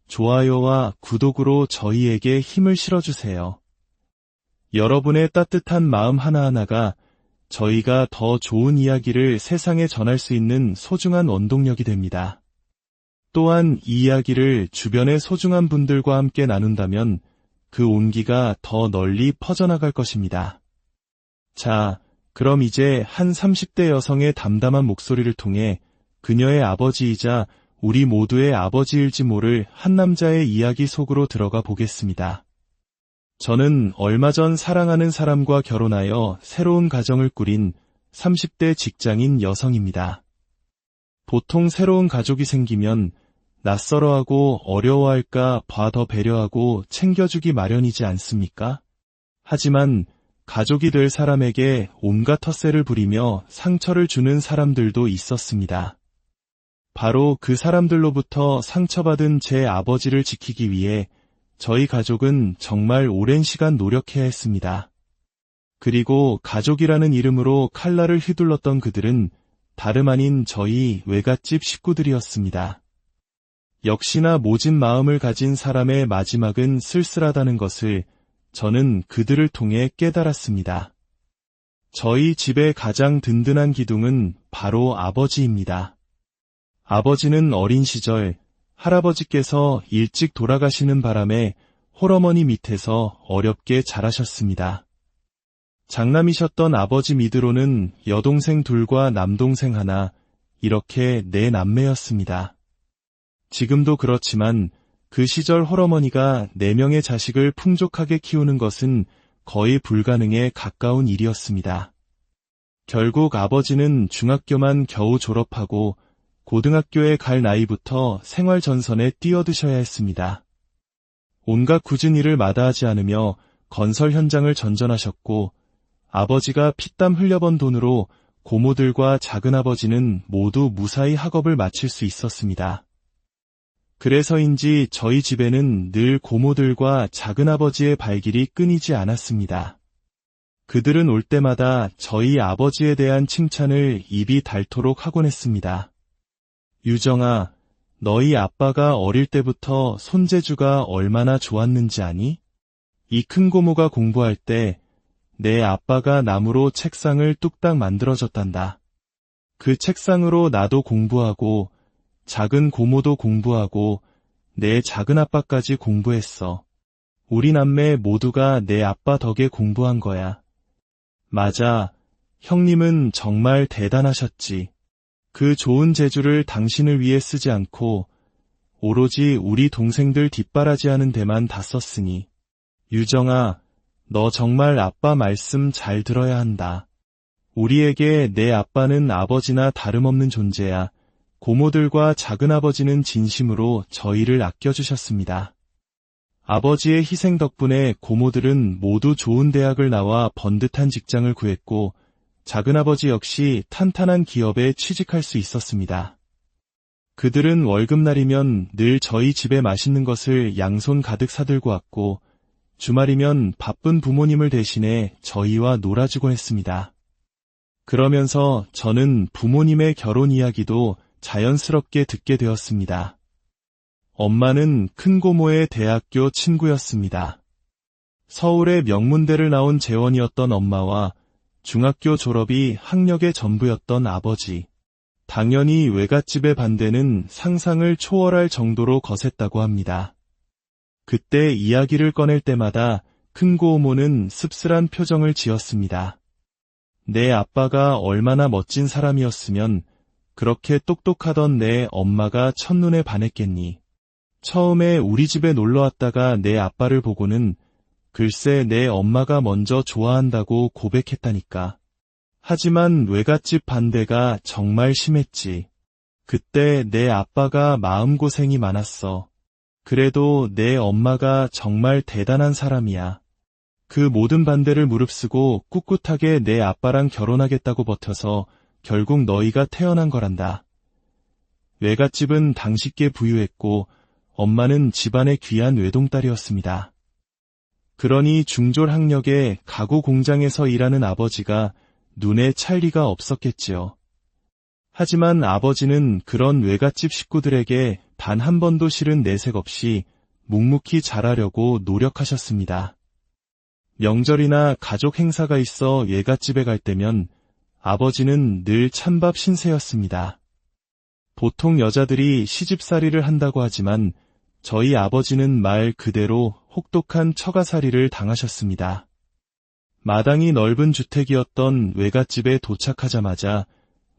좋아요와 구독으로 저희에게 힘을 실어주세요. 여러분의 따뜻한 마음 하나하나가 저희가 더 좋은 이야기를 세상에 전할 수 있는 소중한 원동력이 됩니다. 또한 이 이야기를 주변의 소중한 분들과 함께 나눈다면 그 온기가 더 널리 퍼져나갈 것입니다. 자, 그럼 이제 한 30대 여성의 담담한 목소리를 통해 그녀의 아버지이자 우리 모두의 아버지일지 모를 한 남자의 이야기 속으로 들어가 보겠습니다. 저는 얼마 전 사랑하는 사람과 결혼하여 새로운 가정을 꾸린 30대 직장인 여성입니다. 보통 새로운 가족이 생기면 낯설어하고 어려워할까 봐 더 배려하고 챙겨주기 마련이지 않습니까? 하지만 가족이 될 사람에게 온갖 텃세를 부리며 상처를 주는 사람들도 있었습니다. 바로 그 사람들로부터 상처받은 제 아버지를 지키기 위해 저희 가족은 정말 오랜 시간 노력해야 했습니다. 그리고 가족이라는 이름으로 칼날을 휘둘렀던 그들은 다름 아닌 저희 외갓집 식구들이었습니다. 역시나 모진 마음을 가진 사람의 마지막은 쓸쓸하다는 것을 저는 그들을 통해 깨달았습니다. 저희 집의 가장 든든한 기둥은 바로 아버지입니다. 아버지는 어린 시절 할아버지께서 일찍 돌아가시는 바람에 홀어머니 밑에서 어렵게 자라셨습니다. 장남이셨던 아버지 밑으로는 여동생 2과 남동생 1, 이렇게 네 남매였습니다. 지금도 그렇지만 그 시절 홀어머니가 4명의 자식을 풍족하게 키우는 것은 거의 불가능에 가까운 일이었습니다. 결국 아버지는 중학교만 겨우 졸업하고 고등학교에 갈 나이부터 생활전선에 뛰어드셔야 했습니다. 온갖 굳은 일을 마다하지 않으며 건설 현장을 전전하셨고 아버지가 피땀 흘려번 돈으로 고모들과 작은아버지는 모두 무사히 학업을 마칠 수 있었습니다. 그래서인지 저희 집에는 늘 고모들과 작은아버지의 발길이 끊이지 않았습니다. 그들은 올 때마다 저희 아버지에 대한 칭찬을 입이 닳도록 하곤 했습니다. 유정아, 너희 아빠가 어릴 때부터 손재주가 얼마나 좋았는지 아니? 이 큰 고모가 공부할 때 내 아빠가 나무로 책상을 뚝딱 만들어줬단다. 그 책상으로 나도 공부하고 작은 고모도 공부하고 내 작은아빠까지 공부했어. 우리 남매 모두가 내 아빠 덕에 공부한 거야. 맞아, 형님은 정말 대단하셨지. 그 좋은 재주를 당신을 위해 쓰지 않고 오로지 우리 동생들 뒷바라지하는 데만 다 썼으니. 유정아, 너 정말 아빠 말씀 잘 들어야 한다. 우리에게 내 아빠는 아버지나 다름없는 존재야. 고모들과 작은아버지는 진심으로 저희를 아껴주셨습니다. 아버지의 희생 덕분에 고모들은 모두 좋은 대학을 나와 번듯한 직장을 구했고 작은아버지 역시 탄탄한 기업에 취직할 수 있었습니다. 그들은 월급날이면 늘 저희 집에 맛있는 것을 양손 가득 사들고 왔고 주말이면 바쁜 부모님을 대신해 저희와 놀아주곤 했습니다. 그러면서 저는 부모님의 결혼 이야기도 자연스럽게 듣게 되었습니다. 엄마는 큰고모의 대학교 친구였습니다. 서울의 명문대를 나온 재원이었던 엄마와 중학교 졸업이 학력의 전부였던 아버지. 당연히 외갓집의 반대는 상상을 초월할 정도로 거셌다고 합니다. 그때 이야기를 꺼낼 때마다 큰고모는 씁쓸한 표정을 지었습니다. 내 아빠가 얼마나 멋진 사람이었으면 그렇게 똑똑하던 내 엄마가 첫눈에 반했겠니. 처음에 우리 집에 놀러왔다가 내 아빠를 보고는 글쎄 내 엄마가 먼저 좋아한다고 고백했다니까. 하지만 외갓집 반대가 정말 심했지. 그때 내 아빠가 마음고생이 많았어. 그래도 내 엄마가 정말 대단한 사람이야. 그 모든 반대를 무릅쓰고 꿋꿋하게 내 아빠랑 결혼하겠다고 버텨서 결국 너희가 태어난 거란다. 외갓집은 당시께 부유했고 엄마는 집안의 귀한 외동딸이었습니다. 그러니 중졸학력에 가구 공장에서 일하는 아버지가 눈에 찰 리가 없었겠지요. 하지만 아버지는 그런 외갓집 식구들에게 단 한 번도 싫은 내색 없이 묵묵히 잘하려고 노력하셨습니다. 명절이나 가족 행사가 있어 외갓집에 갈 때면 아버지는 늘 찬밥 신세였습니다. 보통 여자들이 시집살이를 한다고 하지만 저희 아버지는 말 그대로 혹독한 처가살이를 당하셨습니다. 마당이 넓은 주택이었던 외갓집에 도착하자마자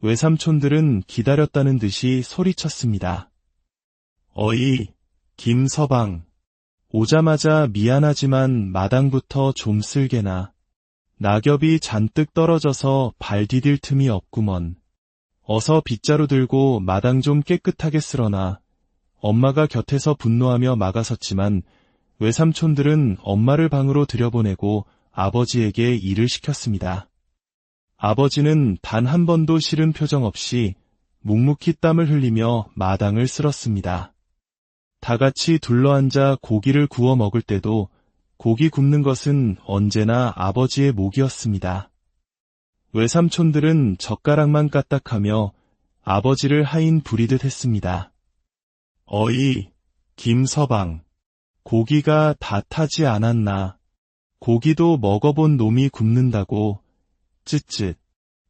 외삼촌들은 기다렸다는 듯이 소리쳤습니다. 어이, 김서방. 오자마자 미안하지만 마당부터 좀 쓸게나. 낙엽이 잔뜩 떨어져서 발 디딜 틈이 없구먼. 어서 빗자루 들고 마당 좀 깨끗하게 쓸어놔. 엄마가 곁에서 분노하며 막아섰지만 외삼촌들은 엄마를 방으로 들여보내고 아버지에게 일을 시켰습니다. 아버지는 단 한 번도 싫은 표정 없이 묵묵히 땀을 흘리며 마당을 쓸었습니다. 다 같이 둘러앉아 고기를 구워 먹을 때도 고기 굽는 것은 언제나 아버지의 몫이었습니다. 외삼촌들은 젓가락만 까딱하며 아버지를 하인 부리듯 했습니다. 어이, 김서방. 고기가 다 타지 않았나. 고기도 먹어본 놈이 굽는다고. 쯧쯧.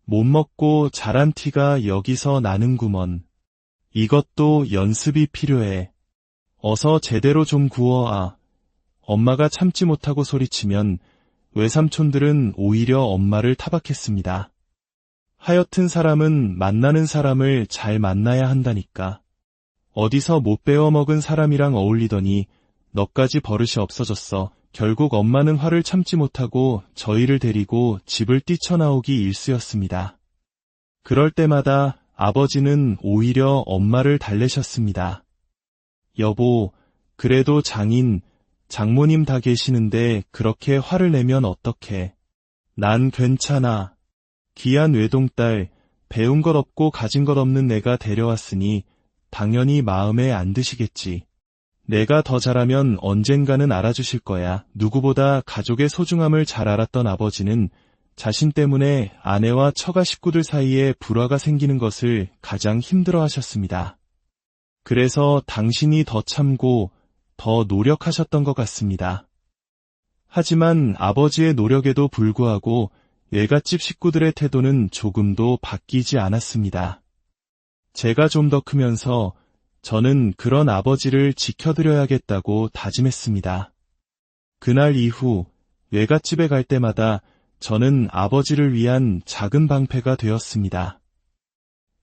못 먹고 자란 티가 여기서 나는구먼. 이것도 연습이 필요해. 어서 제대로 좀 구워아. 엄마가 참지 못하고 소리치면 외삼촌들은 오히려 엄마를 타박했습니다. 하여튼 사람은 만나는 사람을 잘 만나야 한다니까. 어디서 못 배워먹은 사람이랑 어울리더니 너까지 버릇이 없어졌어. 결국 엄마는 화를 참지 못하고 저희를 데리고 집을 뛰쳐나오기 일쑤였습니다. 그럴 때마다 아버지는 오히려 엄마를 달래셨습니다. 여보, 그래도 장인, 장모님 다 계시는데 그렇게 화를 내면 어떡해. 난 괜찮아. 귀한 외동딸, 배운 것 없고 가진 것 없는 내가 데려왔으니 당연히 마음에 안 드시겠지. 내가 더 잘하면 언젠가는 알아주실 거야. 누구보다 가족의 소중함을 잘 알았던 아버지는 자신 때문에 아내와 처가 식구들 사이에 불화가 생기는 것을 가장 힘들어하셨습니다. 그래서 당신이 더 참고 더 노력하셨던 것 같습니다. 하지만 아버지의 노력에도 불구하고 외갓집 식구들의 태도는 조금도 바뀌지 않았습니다. 제가 좀 더 크면서 저는 그런 아버지를 지켜드려야겠다고 다짐했습니다. 그날 이후 외갓집에 갈 때마다 저는 아버지를 위한 작은 방패가 되었습니다.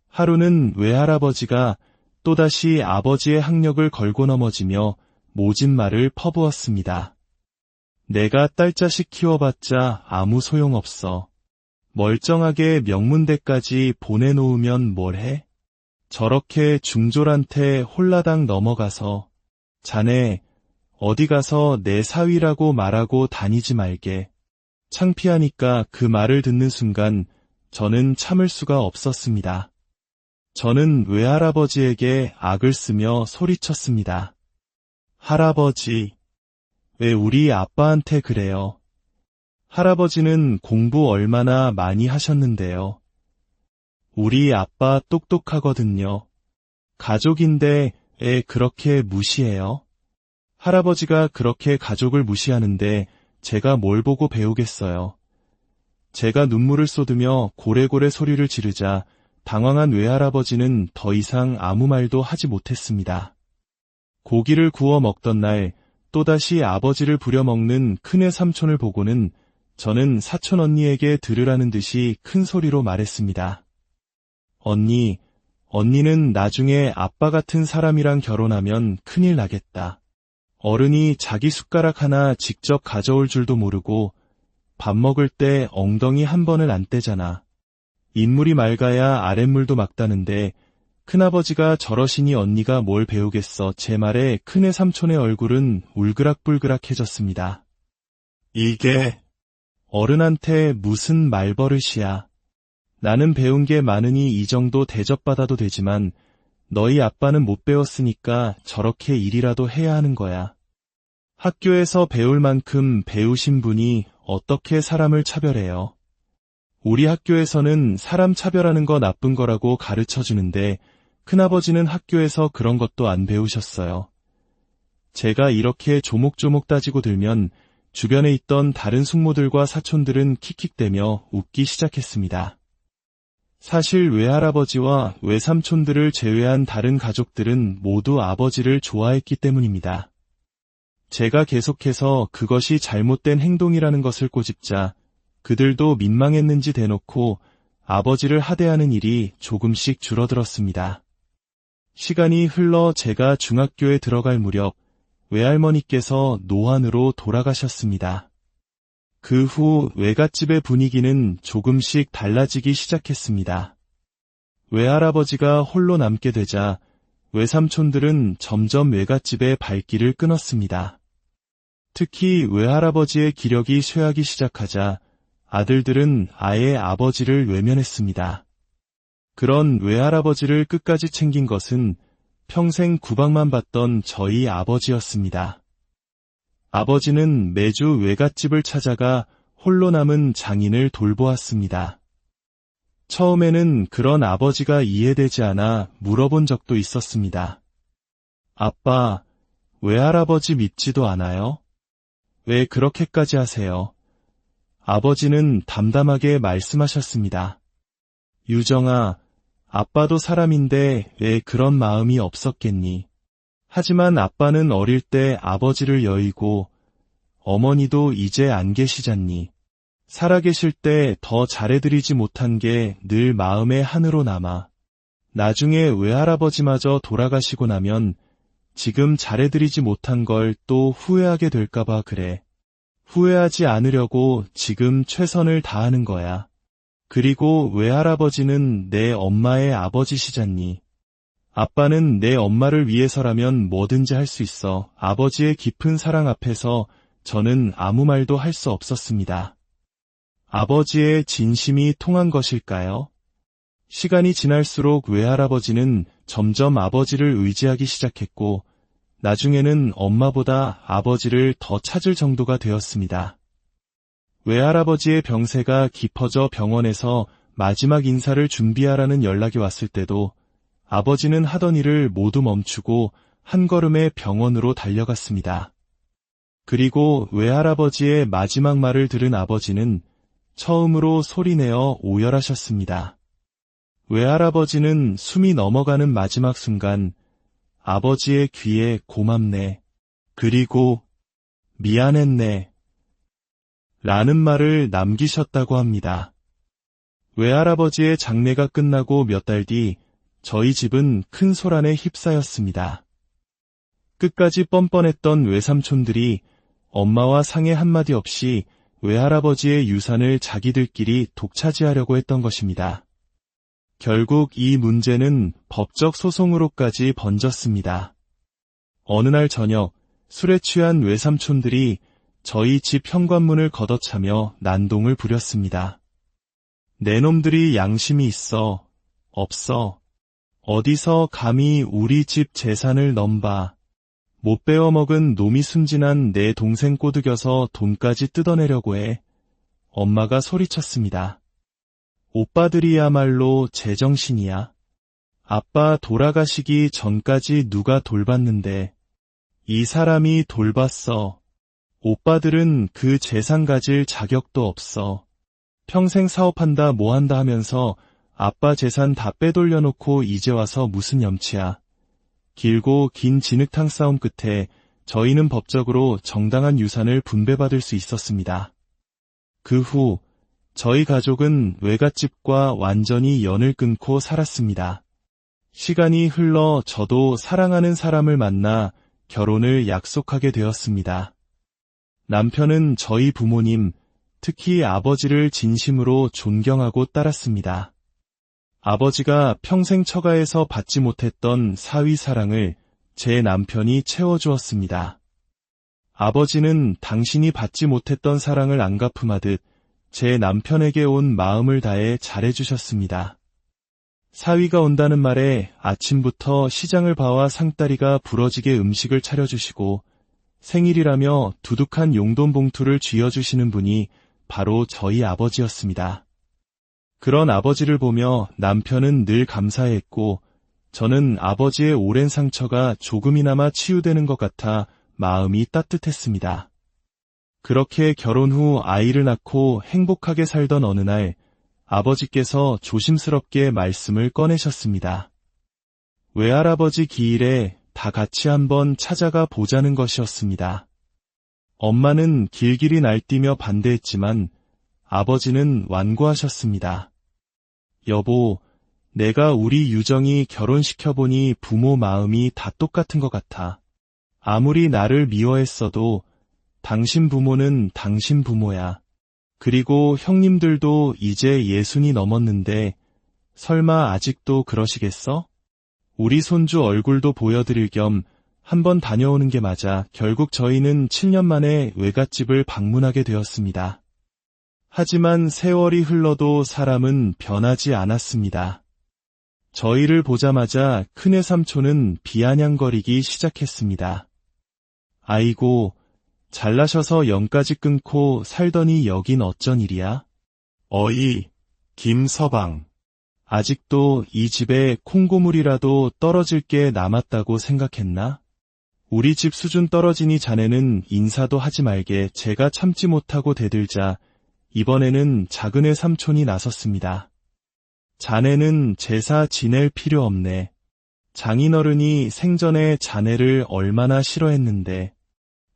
하루는 외할아버지가 또다시 아버지의 학력을 걸고 넘어지며 모진 말을 퍼부었습니다. 내가 딸자식 키워봤자 아무 소용없어. 멀쩡하게 명문대까지 보내놓으면 뭘 해? 저렇게 중졸한테 홀라당 넘어가서 자네 어디 가서 내 사위라고 말하고 다니지 말게. 창피하니까 그 말을 듣는 순간 저는 참을 수가 없었습니다. 저는 외할아버지에게 악을 쓰며 소리쳤습니다. 할아버지, 왜 우리 아빠한테 그래요? 할아버지는 공부 얼마나 많이 하셨는데요. 우리 아빠 똑똑하거든요. 가족인데 왜 그렇게 무시해요? 할아버지가 그렇게 가족을 무시하는데 제가 뭘 보고 배우겠어요. 제가 눈물을 쏟으며 고래고래 소리를 지르자 당황한 외할아버지는 더 이상 아무 말도 하지 못했습니다. 고기를 구워 먹던 날 또다시 아버지를 부려먹는 큰애 삼촌을 보고는 저는 사촌 언니에게 들으라는 듯이 큰 소리로 말했습니다. 언니는 나중에 아빠 같은 사람이랑 결혼하면 큰일 나겠다. 어른이 자기 숟가락 하나 직접 가져올 줄도 모르고 밥 먹을 때 엉덩이 한 번을 안 떼잖아. 인물이 맑아야 아랫물도 막다는데 큰아버지가 저러시니 언니가 뭘 배우겠어. 제 말에 큰애 삼촌의 얼굴은 울그락불그락해졌습니다. 이게 어른한테 무슨 말버릇이야. 나는 배운 게 많으니 이 정도 대접받아도 되지만 너희 아빠는 못 배웠으니까 저렇게 일이라도 해야 하는 거야. 학교에서 배울 만큼 배우신 분이 어떻게 사람을 차별해요? 우리 학교에서는 사람 차별하는 거 나쁜 거라고 가르쳐주는데 큰아버지는 학교에서 그런 것도 안 배우셨어요. 제가 이렇게 조목조목 따지고 들면 주변에 있던 다른 숙모들과 사촌들은 킥킥대며 웃기 시작했습니다. 사실 외할아버지와 외삼촌들을 제외한 다른 가족들은 모두 아버지를 좋아했기 때문입니다. 제가 계속해서 그것이 잘못된 행동이라는 것을 꼬집자 그들도 민망했는지 대놓고 아버지를 하대하는 일이 조금씩 줄어들었습니다. 시간이 흘러 제가 중학교에 들어갈 무렵 외할머니께서 노안으로 돌아가셨습니다. 그 후 외갓집의 분위기는 조금씩 달라지기 시작했습니다. 외할아버지가 홀로 남게 되자 외삼촌들은 점점 외갓집의 발길을 끊었습니다. 특히 외할아버지의 기력이 쇠하기 시작하자 아들들은 아예 아버지를 외면했습니다. 그런 외할아버지를 끝까지 챙긴 것은 평생 구박만 받던 저희 아버지였습니다. 아버지는 매주 외갓집을 찾아가 홀로 남은 장인을 돌보았습니다. 처음에는 그런 아버지가 이해되지 않아 물어본 적도 있었습니다. 아빠, 외할아버지 믿지도 않아요? 왜 그렇게까지 하세요? 아버지는 담담하게 말씀하셨습니다. 유정아, 아빠도 사람인데 왜 그런 마음이 없었겠니? 하지만 아빠는 어릴 때 아버지를 여의고 어머니도 이제 안 계시잖니. 살아계실 때 더 잘해드리지 못한 게 늘 마음에 한으로 남아. 나중에 외할아버지마저 돌아가시고 나면 지금 잘해드리지 못한 걸 또 후회하게 될까봐 그래. 후회하지 않으려고 지금 최선을 다하는 거야. 그리고 외할아버지는 내 엄마의 아버지시잖니. 아빠는 내 엄마를 위해서라면 뭐든지 할 수 있어. 아버지의 깊은 사랑 앞에서 저는 아무 말도 할 수 없었습니다. 아버지의 진심이 통한 것일까요? 시간이 지날수록 외할아버지는 점점 아버지를 의지하기 시작했고, 나중에는 엄마보다 아버지를 더 찾을 정도가 되었습니다. 외할아버지의 병세가 깊어져 병원에서 마지막 인사를 준비하라는 연락이 왔을 때도 아버지는 하던 일을 모두 멈추고 한 걸음에 병원으로 달려갔습니다. 그리고 외할아버지의 마지막 말을 들은 아버지는 처음으로 소리내어 오열하셨습니다. 외할아버지는 숨이 넘어가는 마지막 순간 아버지의 귀에 고맙네, 그리고 미안했네 라는 말을 남기셨다고 합니다. 외할아버지의 장례가 끝나고 몇 달 뒤 저희 집은 큰 소란에 휩싸였습니다. 끝까지 뻔뻔했던 외삼촌들이 엄마와 상의 한마디 없이 외할아버지의 유산을 자기들끼리 독차지하려고 했던 것입니다. 결국 이 문제는 법적 소송으로까지 번졌습니다. 어느 날 저녁 술에 취한 외삼촌들이 저희 집 현관문을 걷어차며 난동을 부렸습니다. 내 놈들이 양심이 있어, 없어, 어디서 감히 우리 집 재산을 넘봐. 못 빼어먹은 놈이 순진한 내 동생 꼬드겨서 돈까지 뜯어내려고 해. 엄마가 소리쳤습니다. 오빠들이야말로 제정신이야. 아빠 돌아가시기 전까지 누가 돌봤는데 이 사람이 돌봤어. 오빠들은 그 재산 가질 자격도 없어. 평생 사업한다 뭐한다 하면서 아빠 재산 다 빼돌려놓고 이제 와서 무슨 염치야. 길고 긴 진흙탕 싸움 끝에 저희는 법적으로 정당한 유산을 분배받을 수 있었습니다. 그 후 저희 가족은 외갓집과 완전히 연을 끊고 살았습니다. 시간이 흘러 저도 사랑하는 사람을 만나 결혼을 약속하게 되었습니다. 남편은 저희 부모님, 특히 아버지를 진심으로 존경하고 따랐습니다. 아버지가 평생 처가에서 받지 못했던 사위 사랑을 제 남편이 채워주었습니다. 아버지는 당신이 받지 못했던 사랑을 안 갚음하듯 제 남편에게 온 마음을 다해 잘해주셨습니다. 사위가 온다는 말에 아침부터 시장을 봐와 상다리가 부러지게 음식을 차려주시고 생일이라며 두둑한 용돈 봉투를 쥐어주시는 분이 바로 저희 아버지였습니다. 그런 아버지를 보며 남편은 늘 감사했고 저는 아버지의 오랜 상처가 조금이나마 치유되는 것 같아 마음이 따뜻했습니다. 그렇게 결혼 후 아이를 낳고 행복하게 살던 어느 날 아버지께서 조심스럽게 말씀을 꺼내셨습니다. 외할아버지 기일에 다 같이 한번 찾아가 보자는 것이었습니다. 엄마는 길길이 날뛰며 반대했지만 아버지는 완고하셨습니다. 여보, 내가 우리 유정이 결혼시켜보니 부모 마음이 다 똑같은 것 같아. 아무리 나를 미워했어도 당신 부모는 당신 부모야. 그리고 형님들도 이제 60이 넘었는데 설마 아직도 그러시겠어? 우리 손주 얼굴도 보여드릴 겸 한번 다녀오는 게 맞아. 결국 저희는 7년 만에 외갓집을 방문하게 되었습니다. 하지만 세월이 흘러도 사람은 변하지 않았습니다. 저희를 보자마자 큰애 삼촌은 비아냥거리기 시작했습니다. 아이고, 잘나셔서 영까지 끊고 살더니 여긴 어쩐 일이야? 어이, 김서방. 아직도 이 집에 콩고물이라도 떨어질 게 남았다고 생각했나? 우리 집 수준 떨어지니 자네는 인사도 하지 말게. 제가 참지 못하고 대들자 이번에는 작은애 삼촌이 나섰습니다. 자네는 제사 지낼 필요 없네. 장인어른이 생전에 자네를 얼마나 싫어했는데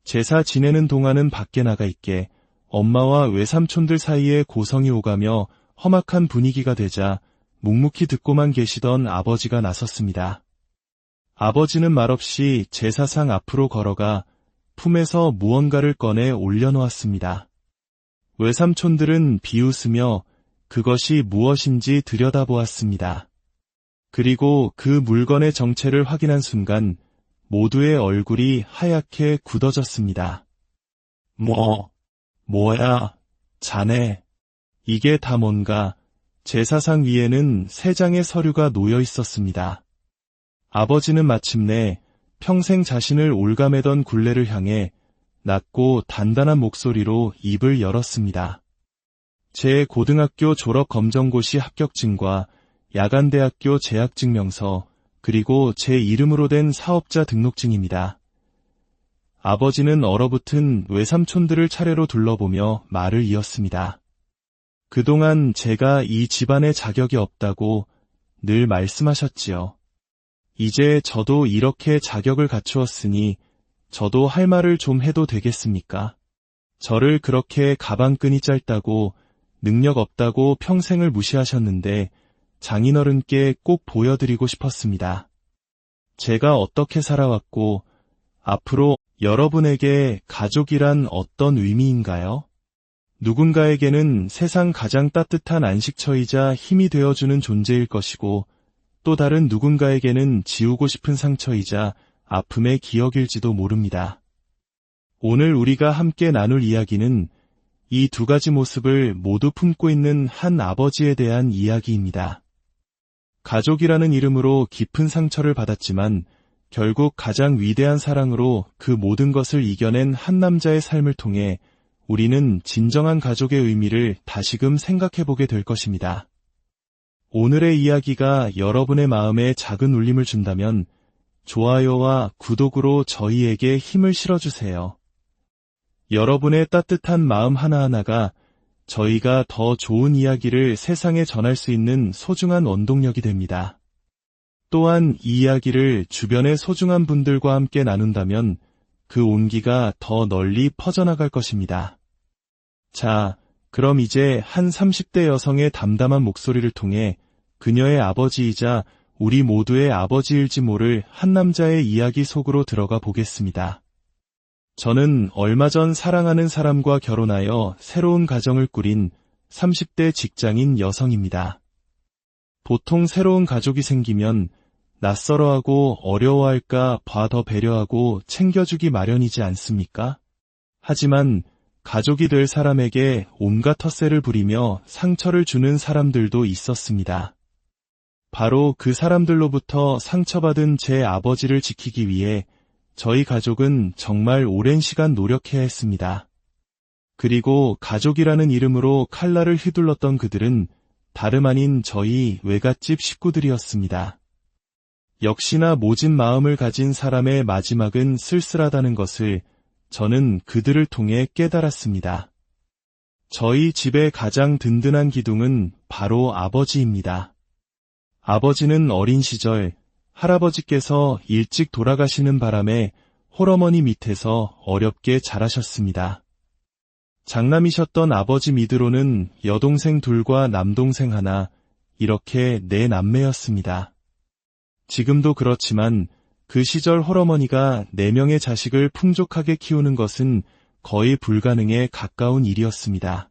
제사 지내는 동안은 밖에 나가 있게. 엄마와 외삼촌들 사이에 고성이 오가며 험악한 분위기가 되자 묵묵히 듣고만 계시던 아버지가 나섰습니다. 아버지는 말없이 제사상 앞으로 걸어가 품에서 무언가를 꺼내 올려놓았습니다. 외삼촌들은 비웃으며 그것이 무엇인지 들여다보았습니다. 그리고 그 물건의 정체를 확인한 순간 모두의 얼굴이 하얗게 굳어졌습니다. 뭐야, 자네. 이게 다 뭔가. 제사상 위에는 3장의 서류가 놓여 있었습니다. 아버지는 마침내 평생 자신을 올가매던 굴레를 향해 낮고 단단한 목소리로 입을 열었습니다. 제 고등학교 졸업 검정고시 합격증과 야간대학교 재학증명서, 그리고 제 이름으로 된 사업자 등록증입니다. 아버지는 얼어붙은 외삼촌들을 차례로 둘러보며 말을 이었습니다. 그동안 제가 이 집안에 자격이 없다고 늘 말씀하셨지요. 이제 저도 이렇게 자격을 갖추었으니 저도 할 말을 좀 해도 되겠습니까? 저를 그렇게 가방끈이 짧다고 능력 없다고 평생을 무시하셨는데 장인어른께 꼭 보여드리고 싶었습니다. 제가 어떻게 살아왔고 앞으로 여러분에게 가족이란 어떤 의미인가요? 누군가에게는 세상 가장 따뜻한 안식처이자 힘이 되어주는 존재일 것이고 또 다른 누군가에게는 지우고 싶은 상처이자 아픔의 기억일지도 모릅니다. 오늘 우리가 함께 나눌 이야기는 이 2가지 모습을 모두 품고 있는 한 아버지에 대한 이야기입니다. 가족이라는 이름으로 깊은 상처를 받았지만 결국 가장 위대한 사랑으로 그 모든 것을 이겨낸 한 남자의 삶을 통해 우리는 진정한 가족의 의미를 다시금 생각해보게 될 것입니다. 오늘의 이야기가 여러분의 마음에 작은 울림을 준다면 좋아요와 구독으로 저희에게 힘을 실어주세요. 여러분의 따뜻한 마음 하나하나가 저희가 더 좋은 이야기를 세상에 전할 수 있는 소중한 원동력이 됩니다. 또한 이 이야기를 주변의 소중한 분들과 함께 나눈다면 그 온기가 더 널리 퍼져나갈 것입니다. 자, 그럼 이제 한 30대 여성의 담담한 목소리를 통해 그녀의 아버지이자 우리 모두의 아버지일지 모를 한 남자의 이야기 속으로 들어가 보겠습니다. 저는 얼마 전 사랑하는 사람과 결혼하여 새로운 가정을 꾸린 30대 직장인 여성입니다. 보통 새로운 가족이 생기면 낯설어하고 어려워할까 봐 더 배려하고 챙겨주기 마련이지 않습니까? 하지만 가족이 될 사람에게 온갖 텃세를 부리며 상처를 주는 사람들도 있었습니다. 바로 그 사람들로부터 상처받은 제 아버지를 지키기 위해 저희 가족은 정말 오랜 시간 노력해야 했습니다. 그리고 가족이라는 이름으로 칼날을 휘둘렀던 그들은 다름 아닌 저희 외갓집 식구들이었습니다. 역시나 모진 마음을 가진 사람의 마지막은 쓸쓸하다는 것을 저는 그들을 통해 깨달았습니다. 저희 집의 가장 든든한 기둥은 바로 아버지입니다. 아버지는 어린 시절 할아버지께서 일찍 돌아가시는 바람에 홀어머니 밑에서 어렵게 자라셨습니다. 장남이셨던 아버지 미드로는 여동생 2과 남동생 1, 이렇게 4남매였습니다. 지금도 그렇지만 그 시절 홀어머니가 4명의 자식을 풍족하게 키우는 것은 거의 불가능에 가까운 일이었습니다.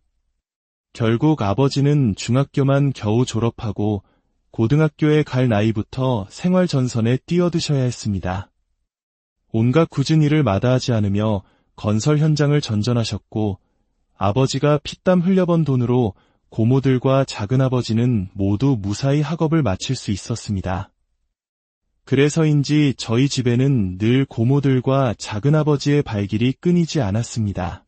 결국 아버지는 중학교만 겨우 졸업하고 고등학교에 갈 나이부터 생활 전선에 뛰어드셔야 했습니다. 온갖 굳은 일을 마다하지 않으며 건설 현장을 전전하셨고 아버지가 피땀 흘려번 돈으로 고모들과 작은아버지는 모두 무사히 학업을 마칠 수 있었습니다. 그래서인지 저희 집에는 늘 고모들과 작은아버지의 발길이 끊이지 않았습니다.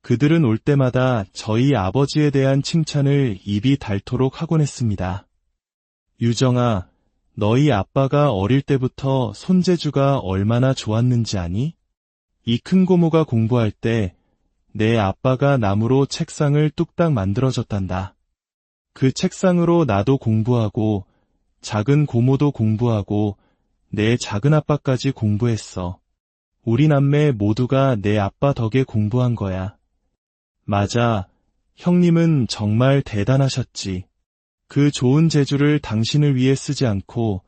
그들은 올 때마다 저희 아버지에 대한 칭찬을 입이 닳도록 하곤 했습니다. 유정아, 너희 아빠가 어릴 때부터 손재주가 얼마나 좋았는지 아니? 이 큰 고모가 공부할 때 내 아빠가 나무로 책상을 뚝딱 만들어줬단다. 그 책상으로 나도 공부하고 작은 고모도 공부하고 내 작은아빠까지 공부했어. 우리 남매 모두가 내 아빠 덕에 공부한 거야. 맞아. 형님은 정말 대단하셨지. 그 좋은 재주를 당신을 위해 쓰지 않고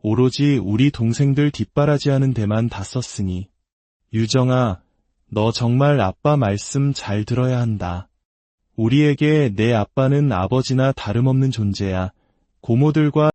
오로지 우리 동생들 뒷바라지하는 데만 다 썼으니. 유정아, 너 정말 아빠 말씀 잘 들어야 한다. 우리에게 내 아빠는 아버지나 다름없는 존재야. 고모들과